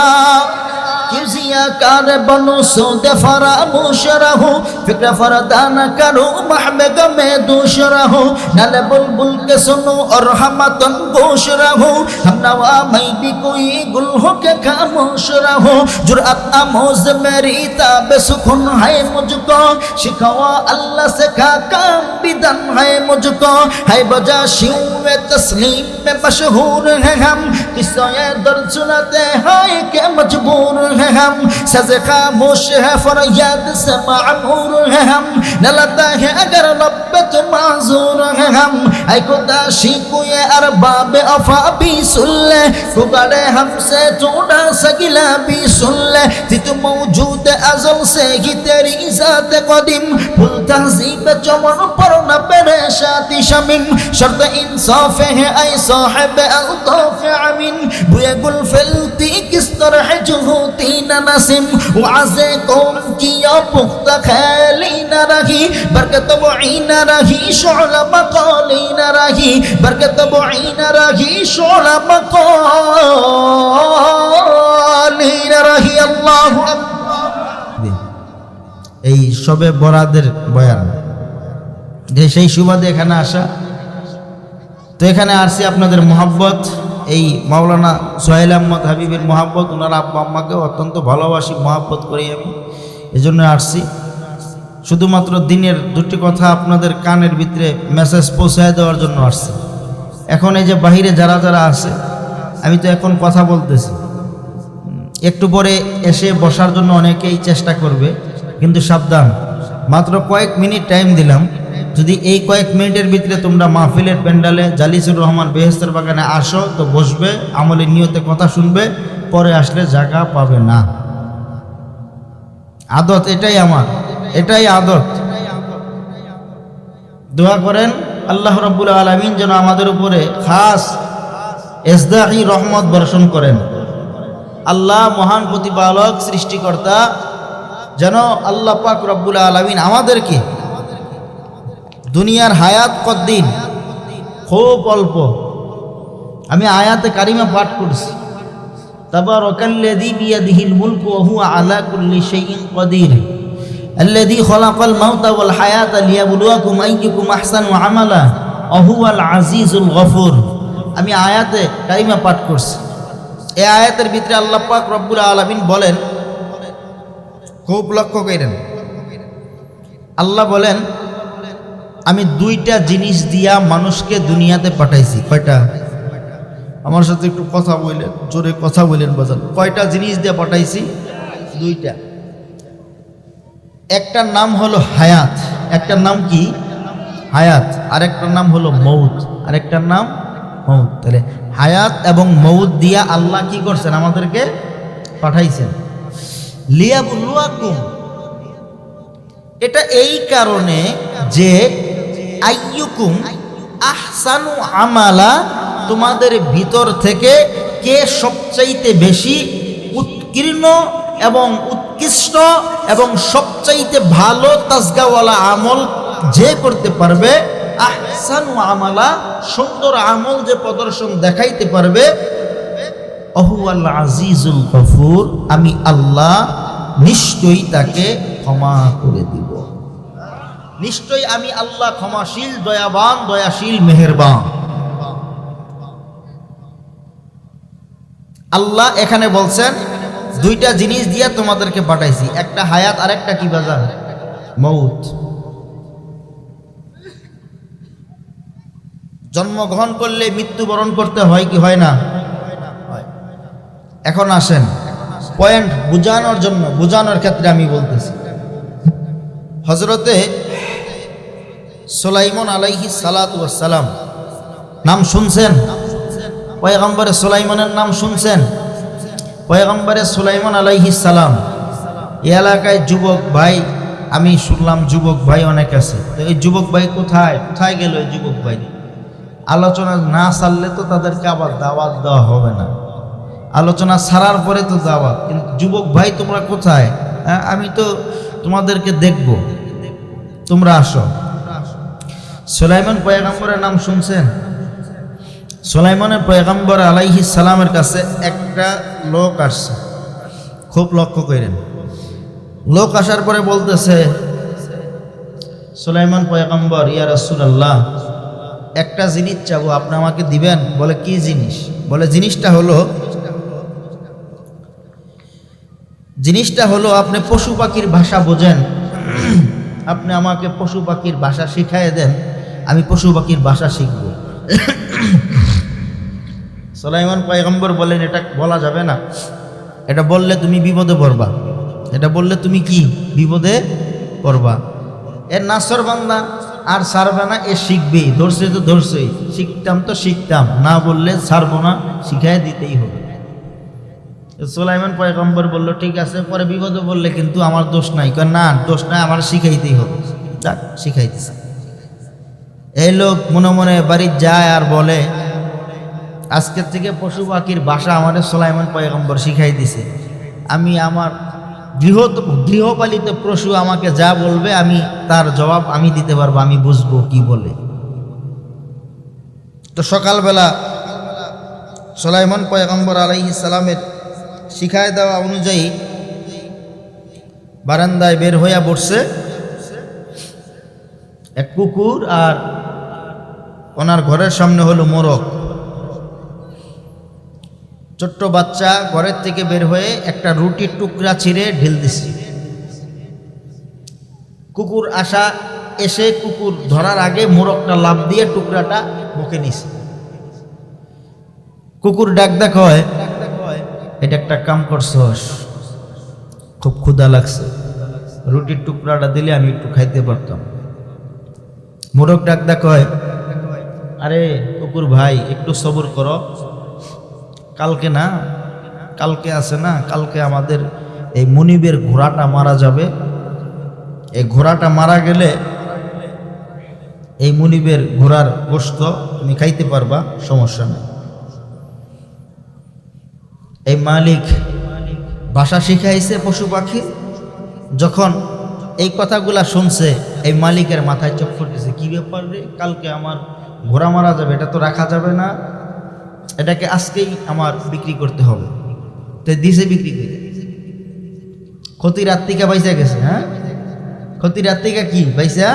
किसिया कार बनो सोते फरामोश रहो, फिक्र फरदा न करो महबग में दोष रहो। नल बुलबुल के सुनो और हमतन गोश रहो, हम नवा मई भी कोई गुल हो के खामोश रहो। जुरअत आमोज मेरी ताब सुकुन है मुझको, शिकवा अल्लाह से खा काम बिदन है मुझको। है बजा शिव में तस्लीम में मशहूर है हम, किस्से दर्द सुनाते हैं के मजबूर है हम। सज़े खामोश है फरियाद से मामूर है हम, न लगता है अगर लब पे तो माजूर है हम। ऐ खुदा शिकू ये अरबाब अफा भी सुन ले, पुकारे हमसे थोड़ा सगिला भी सुन ले। थी तू मौजूद अज़ल से ही तेरी ज़ात क़दीम, फुल तहज़ीब चमन पर न परेशाती शमीम। शर्त इंसाफ है ऐ साहिब अल्ताफ अमीन, बुए गुल फैलती किस तरह जो होती न नसीम। वाज़े कौम की या पुख्ता ख़ैली न रही, बरकत बुई न रही, शोला मक़ाली न रही, बरकत बुई न रही, शोला मक़ाली न रही। अल्लाहु अकबर। এই সবে বরাদের বয়ান, যে সেই সুবাদে এখানে আসা। তো এখানে আসছি আপনাদের মোহাব্বত, এই মাওলানা সোহেল আহমদ হাবিবের মোহাব্বত, ওনার আব্বা আম্মাকেও অত্যন্ত ভালোবাসি, মোহাব্বত করি আমি, এজন্য আসছি। শুধুমাত্র দিনের দুটি কথা আপনাদের কানের ভিতরে মেসেজ পৌঁছায় দেওয়ার জন্য আসছি। এখন এই যে বাহিরে যারা যারা আছে, আমি তো এখন কথা বলতেছি, একটু পরে এসে বসার জন্য অনেকেই চেষ্টা করবে, কিন্তু সাবধান, মাত্র কয়েক মিনিট টাইম দিলাম। যদি এই কয়েক মিনিটের ভিতরে তোমরা মাহফিলের প্যান্ডালে জালিসুর রহমান বেহেশতের বাগানে আসো তো বসবে, আমলের নিয়তে কথা শুনবে, পরে আসলে জায়গা পাবে না। আদত এটাই আমার, এটাই আদত। দোয়া করেন আল্লাহ রাব্বুল আলামিন যেন আমাদের উপরে খাস ইসদাহি রহমত বর্ষণ করেন। আল্লাহ মহান প্রতিপালক সৃষ্টিকর্তা যেন আল্লাহ পাক রব্বুল আলামিন আমাদেরকে দুনিয়ার হায়াত কতদিন, খুব অল্প। আমি আয়াতে কারিমা পাঠ করছি, তাবারাকাল্লাযী বিয়াদিহিল মুলকু ওয়া হুয়া আলা কুল্লি শাইইন কাদির, আল্লাযী খালাকাল মাউতা ওয়াল হায়াতা লিয়াবলুয়াকুম আইয়ুকুম আহসানু আমালা ওয়া হুয়াল আজিজুল গফুর। আমি আয়াতে কারিমা পাঠ করছি। এই আয়াতের ভিতরে আল্লাহ পাক রব্বুল আলামিন বলেন, খুব লক্ষ্য করেন, আল্লাহ বলেন আমি দুইটা জিনিস দিয়া মানুষকে দুনিয়াতে পাঠাইছি। কয়টা? আমার সাথে একটু কথা বললেন, জোরে কথা বললেন বাজান। কয়টা জিনিস দিয়ে পাঠাইছি? দুইটা। একটার নাম হলো হায়াত, একটার নাম কি? হায়াত। আরেকটার নাম হলো মৌত, আরেকটার নাম মৌত। তাহলে হায়াত এবং মৌত দিয়া আল্লাহ কি করছেন? আমাদেরকে পাঠাইছেন। লিয়াবলুয়াকুম, এটা এই কারণে যে আইয়ুকুম আহসানু আমালা, তোমাদের ভিতর থেকে কে সবচাইতে বেশি উৎকীর্ণ এবং উৎকৃষ্ট এবং সবচাইতে ভালো তাজগাওয়ালা আমল যে করতে পারবে, আহসানু আমালা, সুন্দর আমল যে প্রদর্শন দেখাইতে পারবে, অহুয়াল আজিজুল গফুর, আমি আল্লাহ নিশ্চয়ই তাকে ক্ষমা করে দিব। নিশ্চয়ই আমি আল্লাহ ক্ষমাশীল, দয়াবান, দয়াশীল, মেহেরবান। আল্লাহ এখানে বলছেন দুইটা জিনিস দিয়ে তোমাদেরকে পাঠাইছি, একটা হায়াত আর একটা কি বাজার? মৌত। জন্মগ্রহণ করলে মৃত্যুবরণ করতে হয় কি হয় না? এখন আসেন পয়েন্ট বুঝানোর জন্য, বুঝানোর ক্ষেত্রে আমি বলতেছি, হযরতে সুলাইমান আলাইহিস সালাতু ওয়াস সালাম নাম শুনছেন? পয়গম্বরে সুলাইমানের নাম শুনছেন? পয়গম্বরে সুলাইমান আলাইহিস সালাম, এই এলাকায় যুবক ভাই, আমি শুনলাম যুবক ভাই অনেক আছে, তো এই যুবক ভাই কোথায় কোথায় গেল? এই যুবক ভাই আলোচনা না ছাড়লে তো তাদেরকে আবার দাওয়াত দেওয়া হবে না, আলোচনা ছাড়ার পরে তো দাওয়াত। কিন্তু যুবক ভাই তোমরা কোথায়? আমি তো তোমাদেরকে দেখব, তোমরা আসো। সুলাইমান পয়গম্বরের নাম শুনছেন? সুলাইমানের পয়গম্বর আলাইহিস সালামের কাছে একটা লোক আসছে, খুব লক্ষ্য করেন। লোক আসার পরে বলতেছে, সুলাইমান পয়গম্বর, ইয়া রাসূলুল্লাহ, একটা জিনিস চাবো, আপনি আমাকে দিবেন? বলে কি জিনিস? বলে জিনিসটা হলো আপনি পশু পাখির ভাষা বোঝেন, আপনি আমাকে পশু পাখির ভাষা শিখাই দেন, আমি পশু পাখির ভাষা শিখব। সুলাইমান পয়গম্বর বলেন, এটা বলা যাবে না, এটা বললে তুমি বিপদে পড়বা, এটা বললে তুমি কি বিপদে পড়বা। এর নাসর বান্দা আর ছাড়বে না, এ শিখবেই, ধরছে তো ধরছেই, শিখতাম তো শিখতাম, না বললে ছাড়বো না, শিখাই দিতেই হবে। সুলাইমান পয়গম্বর বলল ঠিক আছে, পরে বিপদে বললে কিন্তু আমার দোষ নাই। না, দোষ নাই, আমার শিখাইতেই হবে, যাক শিখাইতেছে। এই লোক মনে মনে বাড়ি যায় আর বলে, আজকের থেকে পশু পাখির ভাষা আমাদের সুলাইমান পয়গম্বর শিখাই দিছে, আমি আমার গৃহপালিত পশু আমাকে যা বলবে আমি তার জবাব আমি দিতে পারবো, আমি বুঝবো কি বলে। তো সকালবেলা সুলাইমান পয়গম্বর আলাইহিস সালামের শিখায় দেওয়া অনুযায়ী বারান্দায় বের হইয়া বসছে এক কুকুর, আর ওনার ঘরের সামনে হলো মোরগ। ছোট্ট বাচ্চা ঘরের থেকে বের হয়ে একটা রুটির টুকরা ছিঁড়ে ঢেল দিছে। কুকুর এসে কুকুর ধরার আগে মোরগটা লাফ দিয়ে টুকরাটা মুখে নিছে। কুকুর ডাক হয়, এটা একটা কাম করছস, খুব ক্ষুধা লাগছে, রুটির টুকরাটা দিলে আমি একটু খাইতে পারতাম। মোরগ ডাক হয়, আরে কুকুর ভাই একটু সবর করো, কালকে আছে না, কালকে আমাদের এই মনিবের ঘোড়াটা মারা যাবে, এই ঘোড়াটা মারা গেলে এই মনিবের ঘোড়ার গোশত তুমি খাইতে পারবা, সমস্যা নেই। এই মালিক ভাষা শিখাইছে পশু পাখি, যখন এই কথাগুলা শুনছে এই মালিকের মাথায় চোখ ফুটেছে, কি ব্যাপার রে, কালকে আমার ঘোড়া মারা যাবে, এটা তো রাখা যাবে না, এটাকে আজকেই আমার বিক্রি করতে হবে। তো দিছে বিক্রি করে, ক্ষতি রাত্রিকা বাইসা গেছে। হ্যাঁ, ক্ষতি রাত্রিকা কি বাইসা।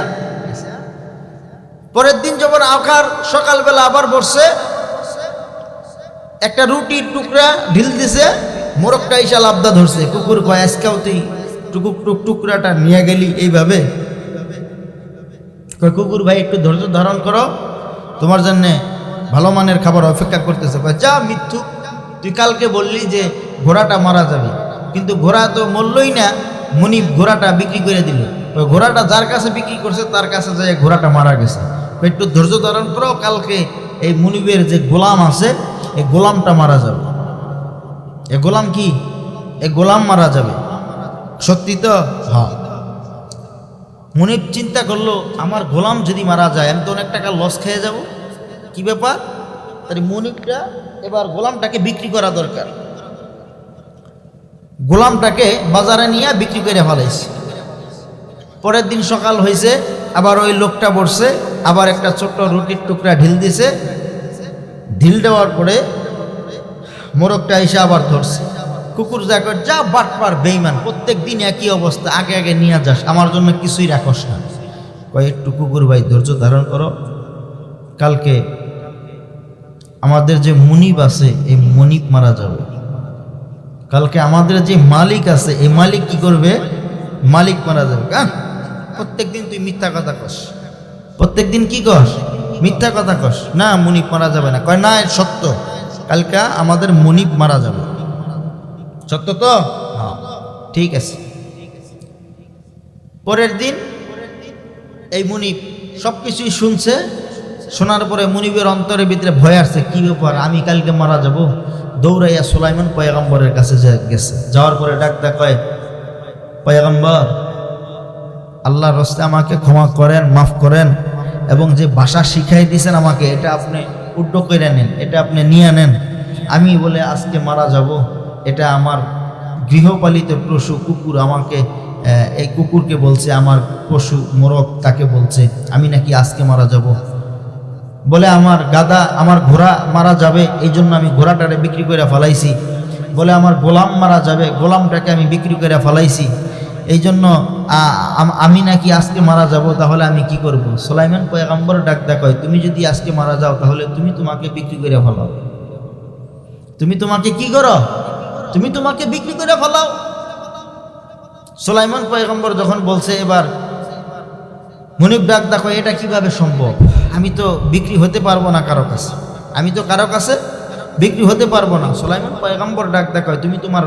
পরের দিন যখন আখার সকালবেলা আবার বসছে, একটা রুটির টুকরা ঢিল দিছে, মোরগটা ইসা লাবদা ধরছে। কুকুর কয়, আজকেও তুই টুকরাটা নিয়ে গেলি এইভাবে। কয় কুকুর ভাই একটু ধৈর্য ধারণ করো, তোমার জন্য ভালো মানের খাবার অপেক্ষা করতেছে। কয় যা মিথ্যুক, তুই কালকে বললি যে ঘোড়াটা মারা যাবে, কিন্তু ঘোড়া তো মরলই না, মুনিব ঘোড়াটা বিক্রি করে দিল। ওই ঘোড়াটা যার কাছে বিক্রি করছে তার কাছে যায় ঘোড়াটা মারা গেছে। একটু ধৈর্য ধারণ করো, কালকে এই মুনিবের যে গোলাম আছে এই গোলামটা মারা যাবে। এ গোলাম কি? এ গোলাম মারা যাবে। সত্যি তো? হ্যাঁ। মুনিব চিন্তা করলো আমার গোলাম যদি মারা যায় আমি তো অনেক টাকা লস খেয়ে যাব, কি ব্যাপার? তাই মুনিবটা এবার গোলামটাকে বিক্রি করা দরকার। গোলামটাকে বাজারে নিয়ে বিক্রি করে ফেলাইছে। পরের দিন সকাল হয়েছে, আবার ওই লোকটা বসছে, আবার একটা ছোট্ট রুটির টুকরা ঢিল দিছে। ঢিল দেওয়ার পরে মোরগটা এসে আবার ধরছে। কুকুর যা করে, যা বাটপার বেইমান, প্রত্যেক দিন একই অবস্থা, আগে আগে নিয়ে যাস, আমার জন্য কিছুই রাখস না। কয় একটু কুকুর ভাই ধৈর্য ধারণ করো, কালকে আমাদের যে মুনিব আছে এই মুনিব মারা যাবে। কালকে আমাদের যে মালিক আছে এই মালিক কি করবে? মালিক মারা যাবে। প্রত্যেক দিন তুই মিথ্যা কথা কস, প্রত্যেক দিন কি কস? মিথ্যা কথা কস। না, মুনিব মারা যাবে না। কয় না, সত্য, কালকে আমাদের মুনিব মারা যাবে। সত্য তো? হ্যাঁ, ঠিক আছে। পরের দিন এই মুনিব সব কিছুই শুনছে। শোনার পরে মুনিবের অন্তরের ভিতরে ভয় আসছে, কি ব্যাপার, আমি কালকে মারা যাব। দৌড়াইয়া সুলাইমান পয়গম্বরের কাছে গেছে। যাওয়ার পরে ডাকতে কয়, পয়গম্বর, আল্লাহর রাস্তায় আমাকে ক্ষমা করেন, মাফ করেন, এবং যে ভাষা শিখাই দিয়েছেন আমাকে এটা আপনি উড্ড করে নেন, এটা আপনি নিয়ে নেন। আমি বলে আজকে মারা যাব, এটা আমার গৃহপালিত পশু কুকুর আমাকে, এই কুকুরকে বলছে আমার পশু মোরগ তাকে বলছে আমি নাকি আজকে মারা যাব। বলে আমার গাদা, আমার ঘোড়া মারা যাবে, এই জন্য আমি ঘোড়াটারে বিক্রি করে ফেলাইছি। বলে আমার গোলাম মারা যাবে, গোলামটাকে আমি বিক্রি করে ফেলাইছি, এই জন্য আমি নাকি আজকে মারা যাব। তাহলে আমি কি করব? সুলাইমান পয়গম্বর ডাক কয়, তুমি যদি আজকে মারা যাও তাহলে তুমি তোমাকে বিক্রি করে ফেলাও। তুমি তোমাকে কি করো? তুমি তোমাকে বিক্রি করে ফেলাও। সুলাইমান পয়গম্বর যখন বলছে, এবার মুনিব ডাক কয়, এটা কিভাবে সম্ভব? আমি তো বিক্রি হতে পারবো না কারো কাছে, আমি তো কারো কাছে বিক্রি হতে পারবো না। সুলাইমান পয়গম্বর ডাক কয়, তুমি তোমার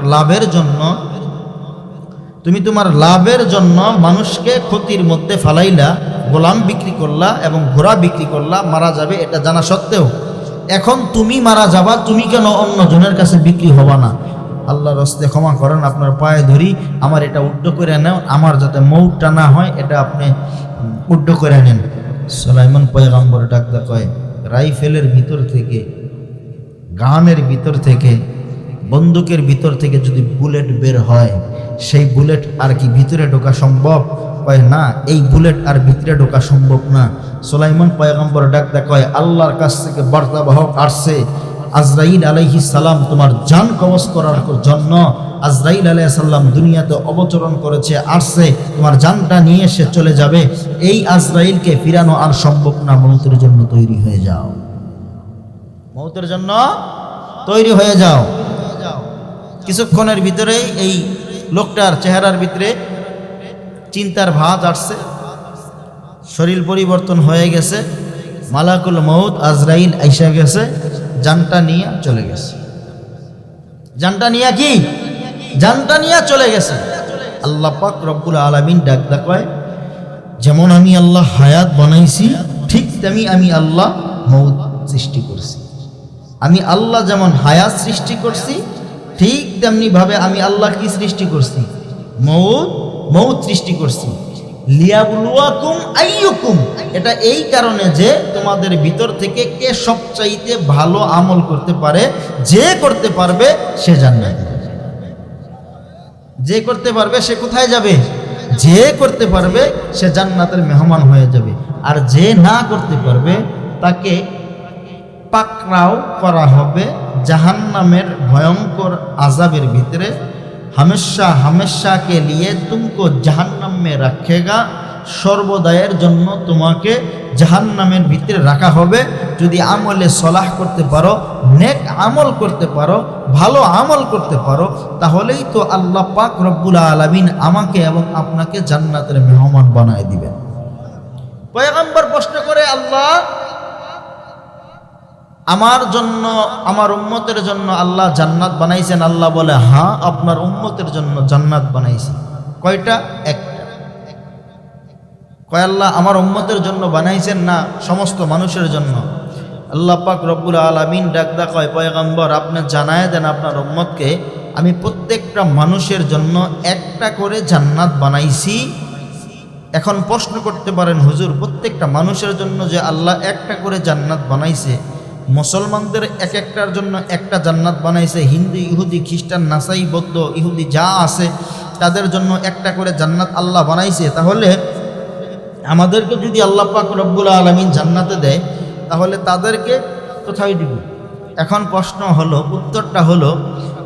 লাভের জন্য মানুষকে ক্ষতির মধ্যে ফালাইলা, গোলাম বিক্রি করলা এবং ঘোড়া বিক্রি করলা, মারা যাবে এটা জানা সত্ত্বেও এখন তুমি মারা যাবা, তুমি কেন অন্য জনের কাছে বিক্রি হবা না? আল্লাহর রাস্তায় ক্ষমা করেন, আপনার পায়ে ধরি, আমার এটা উড্ড করে নেন, আমার যাতে মৌতটা না হয় এটা আপনি উড্ড করে নেন। সুলাইমান পয়গম্বর ডাক কয়, রাইফেলের ভিতর থেকে, গানের ভিতর থেকে, বন্দুকের ভিতর থেকে যদি বুলেট বের হয়, সেই বুলেট আর কি ভিতরে ঢোকা সম্ভব? কয় না, এই বুলেট আর ভিতরে ঢোকা সম্ভব না। সুলাইমান পয়গম্বর ডাক কয়, আল্লাহর কাছ থেকে বার্তাবাহক আসছে, আজরাইল আলাইহিস সালাম তোমার জান কবজ করার জন্য। আজরাইল আলাইহিস সালাম দুনিয়াতে অবতরণ করেছে, আসছে, তোমার জানটা নিয়ে সে চলে যাবে। এই আজরাইলকে ফিরানো আর সম্ভব না, মৌতের জন্য তৈরি হয়ে যাও, মৌতের জন্য তৈরি হয়ে যাও। কিছুক্ষণের ভিতরেই এই লোকটার চেহারার ভিতরে চিন্তার ভাঁজ আসছে, শরীর পরিবর্তন হয়ে গেছে, মালাকুল মউত আজরাইল আইসা গেছে, জানটা নিয়ে চলে গেছে। জানটা নিয়ে কি? জানটা নিয়ে চলে গেছে। আল্লাহ পাক রব্বুল আলামিন ডাক কয়, যেমন আমি আল্লাহ হায়াত বানাইছি ঠিক তেমনি আমি আল্লাহ মউত সৃষ্টি করছি। আমি আল্লাহ যেমন হায়াত সৃষ্টি করছি ঠিক তেমনি ভাবে আমি আল্লাহ কি সৃষ্টি করছি? মউত সৃষ্টি করছি। লিয়াবলুয়াকুম আইয়ুকুম, এটা এই কারণে যে তোমাদের ভিতর থেকে কে সবচাইতে ভালো আমল করতে পারে। যে করতে পারবে সে জান্নাতে যাবে, যে করতে পারবে সে কোথায় যাবে? যে করতে পারবে সে জান্নাতের মেহমান হয়ে যাবে, আর যে না করতে পারবে তাকে পাকড়াও করা হবে জাহান্নামের ভয়ঙ্কর আযাবের ভিতরে। हमेशा के लिए तुमको जहन्नम में रखेगा, সর্বদায়ের জন্য তোমাকে জাহান্নামের ভিতরে রাখা হবে। যদি আমলে সলাহ করতে পারো, নেক আমল করতে পারো, ভালো আমল করতে পারো, তাহলেই তো আল্লাহ পাক রব্বুল আলামিন আমাকে এবং আপনাকে জান্নাতের মেহমান বানায় দিবেন। পয়গম্বর প্রশ্ন করে, আল্লাহ আমার জন্য, আমার উম্মতের জন্য আল্লাহ জান্নাত বানাইছেন? আল্লাহ বলে, হ্যাঁ, আপনার উম্মতের জন্য জান্নাত বানাইছি। কয়টা? একটা। কয় আল্লাহ আমার উম্মতের জন্য বানাইছেন না সমস্ত মানুষের জন্য? আল্লাহ পাক রব্বুল আলামিন ডাকদা কয়, পয়গম্বর আপনি জানায় দেন আপনার উম্মতকে, আমি প্রত্যেকটা মানুষের জন্য একটা করে জান্নাত বানাইছি। এখন প্রশ্ন করতে পারেন, হুজুর প্রত্যেকটা মানুষের জন্য যে আল্লাহ একটা করে জান্নাত বানাইছে, মুসলমানদের এক একটার জন্য একটা জান্নাত বানাইছে, হিন্দু, ইহুদি, খ্রিস্টান, নাসাই, বৌদ্ধ, ইহুদি যা আছে তাদের জন্য একটা করে জান্নাত আল্লাহ বানাইছে, তাহলে আমাদেরকে যদি আল্লাহ পাক রব্বুল আলামিন জান্নাতে দেয় তাহলে তাদেরকে কোথায় দিব? এখন প্রশ্ন হলো, উত্তরটা হলো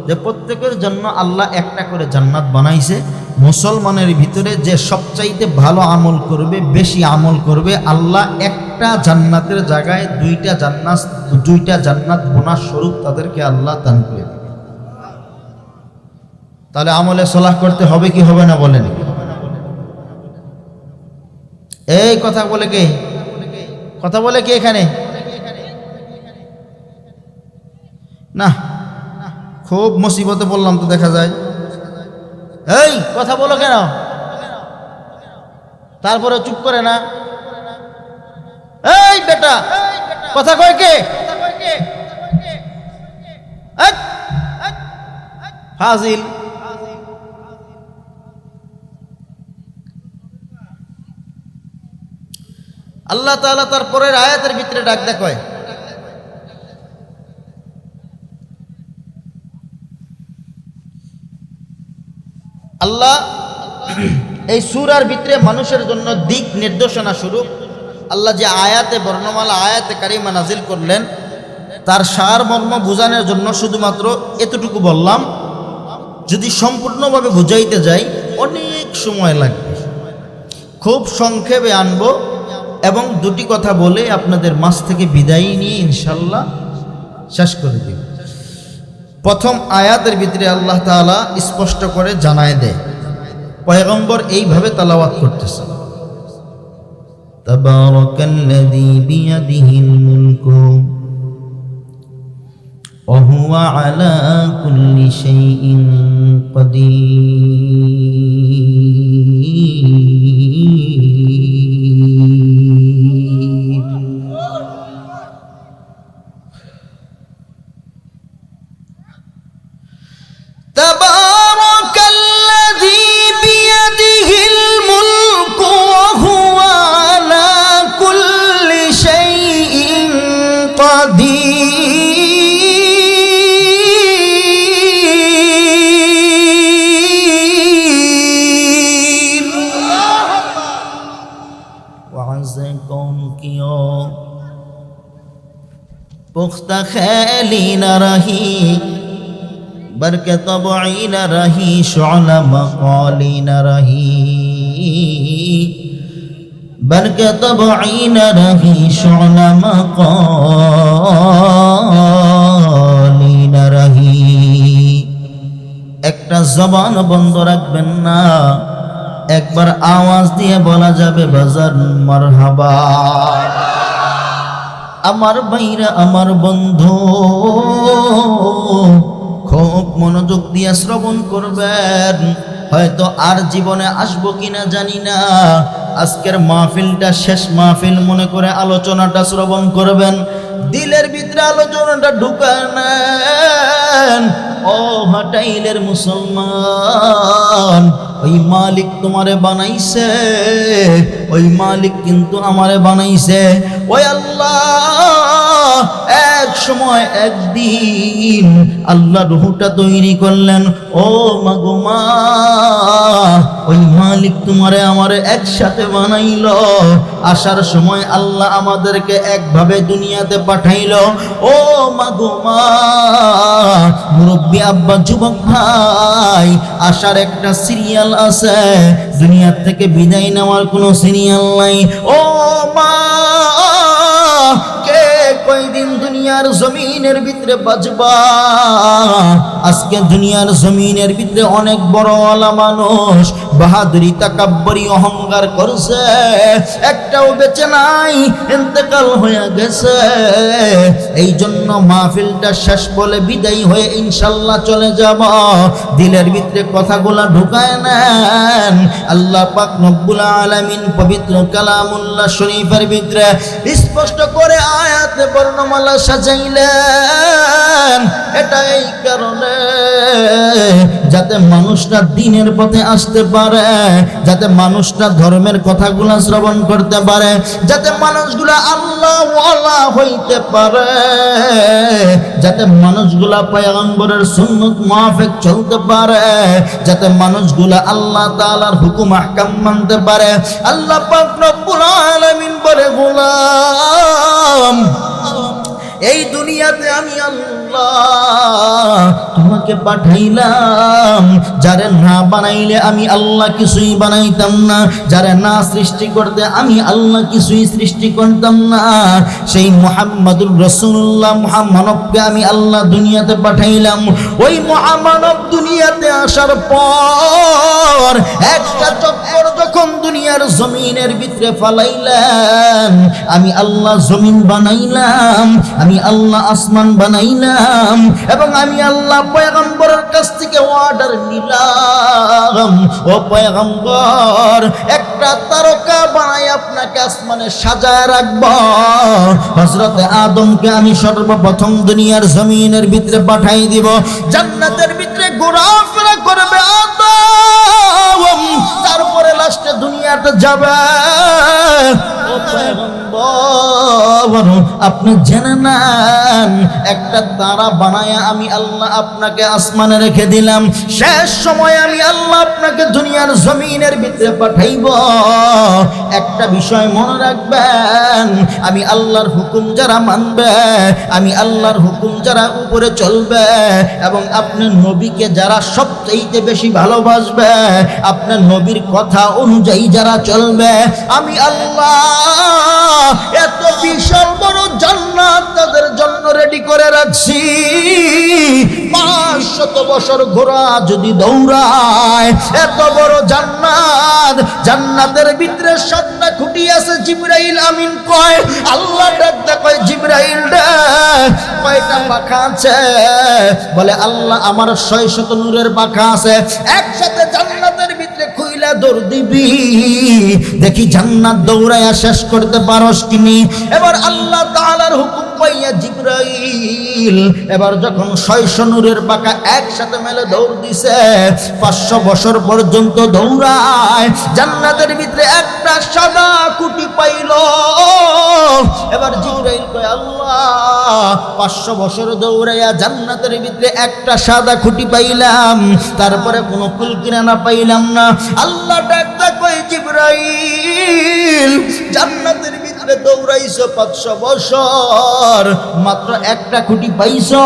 যে প্রত্যেকের জন্য আল্লাহ একটা করে জান্নাত বানাইছে। মুসলমানের ভিতরে যে সবচাইতে ভালো আমল করবে, বেশি আমল করবে, আল্লাহ একটা জান্নাতের জায়গায় দুইটা জান্নাত বোনাস স্বরূপ তাদেরকে আল্লাহ দান করে দেবে। তাহলে আমলে সলাহ করতে হবে কি হবে না বলেন? এই কথা বলে কে? কথা বলে কে এখানে? না, খুব মুসিবতে বললাম তো দেখা যায়। এই কথা বলো কেন? তারপরে চুপ করে না। এই বেটা, কথা কয় কে? ফাজিল। আল্লাহ তাআলা তার পরের আয়াতের ভিতরে ডাক দেয়, আল্লাহ এই সূরার ভিতরে মানুষের জন্য দিক নির্দেশনা স্বরূপ আল্লাহ যে আয়াতে বর্ণমালা, আয়াতে কারিমা নাজিল করলেন, তার সারমর্ম বোঝানোর জন্য শুধুমাত্র এতটুকু বললাম। যদি সম্পূর্ণভাবে বুঝাইতে যাই অনেক সময় লাগবে, খুব সংক্ষেপে আনবো এবং দুটি কথা বলে আপনাদের মাঝ থেকে বিদায় নিয়ে ইনশাল্লাহ শেষ করে দিব। প্রথম আয়াতের ভিতরে আল্লাহ তাআলা স্পষ্ট করে জানায় দেয়, পয়গম্বর এইভাবে তেলাওয়াত করতেছে, তাবারাকাল্লাযী বিয়াদিহিল মুলকু ওয়া হুয়া আলা কুল্লি শাইইন কাদির। তাবারাকাল্লাযী বিয়াদিহিল মুলকু ওয়া হুয়া আলা কুল্লি শাইইন কাদির। ওয়াজে কম কিও পুখতা খেলি না রহি, बरके तबई न रही, शुअला मक़ाली न रही, बरके तबई न रही, शुअला मक़ाली न रही। একটা জবান বন্ধ রাখবেন না, একবার আওয়াজ দিয়ে বলা যাবে বাজার মারহাবা। আমার ভাইরা, আমার বন্ধু, খুব মনোযোগ দিয়ে শ্রবণ করবেন। হয়তো আর জীবনে আসবো কিনা জানি না, আজকের মাহফিলটা শেষ মাহফিল মনে করে আলোচনাটা শ্রবণ করবেন, দিলের ভিতরে আলোচনাটা ঢুকান। ও হাটাইলের মুসলমান, ওই মালিক তোমারে বানাইছে, ওই মালিক কিন্তু আমারে বানাইছে। ওই আল্লাহ এক সময় একদিন আল্লাহ রূহটা তৈরি করলেন। ও মাগো মা, ওই মালিক তোমারে আমারে একসাথে বানাইলো। আসার সময় আল্লাহ আমাদেরকে একভাবে দুনিয়াতে পাঠাইলো। ও মাগো মা, মুরব্বী আব্বা, যুবক ভাই, আসার একটা সিরিয়াল আছে, দুনিয়া থেকে বিদায় নেওয়ার কোনো সিরিয়াল নাই। ও মা, কে কয়দিন দুনিয়ার জমিনের ভিতরে বাঁচবা? আজকে দুনিয়ার জমিনের ভিতরে অনেক বড় আলা মানুষ বাহাদুরি তাকাব্বুরি অহংকার করছে, একটাও বেঁচে নাই, ইন্তেকাল হয়ে গেছে। এই জন্য মাহফিলটা শেষ বলে বিদায় হয়ে ইনশাল্লাহ চলে যাব। দিলের ভিতরে কথাগুলা ঢুকায় নেন। আল্লাহ পাক রব্বুল আলামিন পবিত্র কালামুল্লাহ শরীফের ভিতরে স্পষ্ট করে আয়াতে বর্ণমালা সাজাইলেন। এটা এই কারণে যাতে মানুষটা দ্বীনের পথে আসতে পারে, যাতে মানুষটা ধর্মের কথাগুলা শ্রবণ করতে পারে, যাতে মানুষগুলা আল্লাহ ওয়ালা হইতে পারে, যাতে মানুষগুলা পয়গম্বরের সুন্নত মুআফিক চলতে পারে, যাতে মানুষগুলা আল্লাহ তাআলার হুকুম আহকাম মানতে পারে। আল্লাহ পাক রব্বুল আলামিন বলে, গোলাম এই দুনিয়াতে আমি আল্লাহ তোমাকে পাঠাইলাম, যারে না বানাইলে আমি আল্লাহ কিছুই বানাইতাম না, যারে না সৃষ্টি করতে আমি আল্লাহ কিছুই সৃষ্টি করতাম না। সেই মুহাম্মাদুর রাসূলুল্লাহ মুহাম্মাদকে আমি আল্লাহ দুনিয়াতে পাঠাইলাম। ওই মুহাম্মাদ দুনিয়াতে আসার পর একটা চক্কর যখন দুনিয়ার জমিনের ভিতরে ফালাইলেন, আমি আল্লাহ জমিন বানাইলাম, আমি আল্লাহ আসমান বানাইলাম, এবং আমি আল্লাহ পয়গম্বরের কাছ থেকে অর্ডার নিলাম, ও পয়গম্বর একটা তারকা বানাই আপনাকে আসমানে সাজায় রাখব। হযরত আদমকে আমি সর্বপ্রথম দুনিয়ার জমিনের ভিতরে পাঠাই দিব, জান্নাতের ভিতরে ঘোরাফেরা করবে আদম, তারপরে লাস্টে দুনিয়াতে যাবে। ও পয়গম্বর আপনি জেনে নেন, একটা তারা বানায়া আমি আল্লাহ আপনাকে আসমানে রেখে দিলাম, শেষ সময় আমি আল্লাহ আপনাকে দুনিয়ার জমিনের ভিতরে পাঠাইব। একটা বিষয় মনে রাখবেন, আমি আল্লাহর হুকুম যারা মানবে, আমি আল্লাহর হুকুম যারা উপরে চলবে, এবং আপনার নবীকে যারা সবচেয়ে বেশি ভালোবাসবে, আপনার নবীর কথা অনুযায়ী যারা চলবে, আমি আল্লাহ এত বিশাল বড় জান্নাত তাদের জন্য রেডি করে রাখছি। 500 বছর ঘোড়া যদি দৌড়ায়, এত বড় জান্নাত, জান্নাতের ভিতরে 7টা খুঁটি আছে। জিবরাইল আমিন কয়, আল্লাহ ডাকতে কয়, জিবরাইল রে কয়টা পাখা আছে? বলে আল্লাহ আমার 600 নূরের পাখা আছে। একসাথে জান্নাতের ভিতরে খুইলা দৌড় দিবি, দেখি জান্নাত দৌড়াইয়া শেষ করতে পারস কিনি। এবার আল্লাহ তাআলার হুকুম পাইয়া জিবরাইল এবার যখন 600 নূরের পাখা একসাথে মেলে দৌড় দিছে, 500 বছর পর্যন্ত দৌড়ায়, জান্নাতের ভিতরে একটা সাদা খুঁটি পাইল। এবার জিবরাইল কয়, আল্লাহ 500 বছর দৌড়াইয়া জান্নাতের ভিতরে একটা সাদা খুঁটি পাইলাম, তারপরে কোনো কুল কিনারা পাইলাম না। আল্লাহ ডাকতে কয়, জিবরাইল জান্নাতের ভিতরে দৌড়াইছো 500 বছর, মাত্র একটা খুঁটি পাইছো,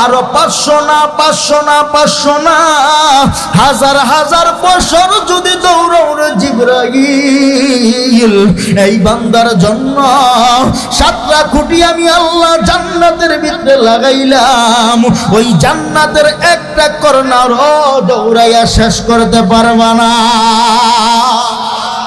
আরো 500 না 500 না 500 না, হাজার হাজার বছর যদি দৌড়াও রে জিবরাইল, এই বান্দার জন্য 7টা খুঁটি আমি আল্লাহ জান্নাতের ভিতরে লাগাইলাম, ওই জান্নাতের একটা কর্নারও দৌড়াইয়া শেষ করতে পারবা না।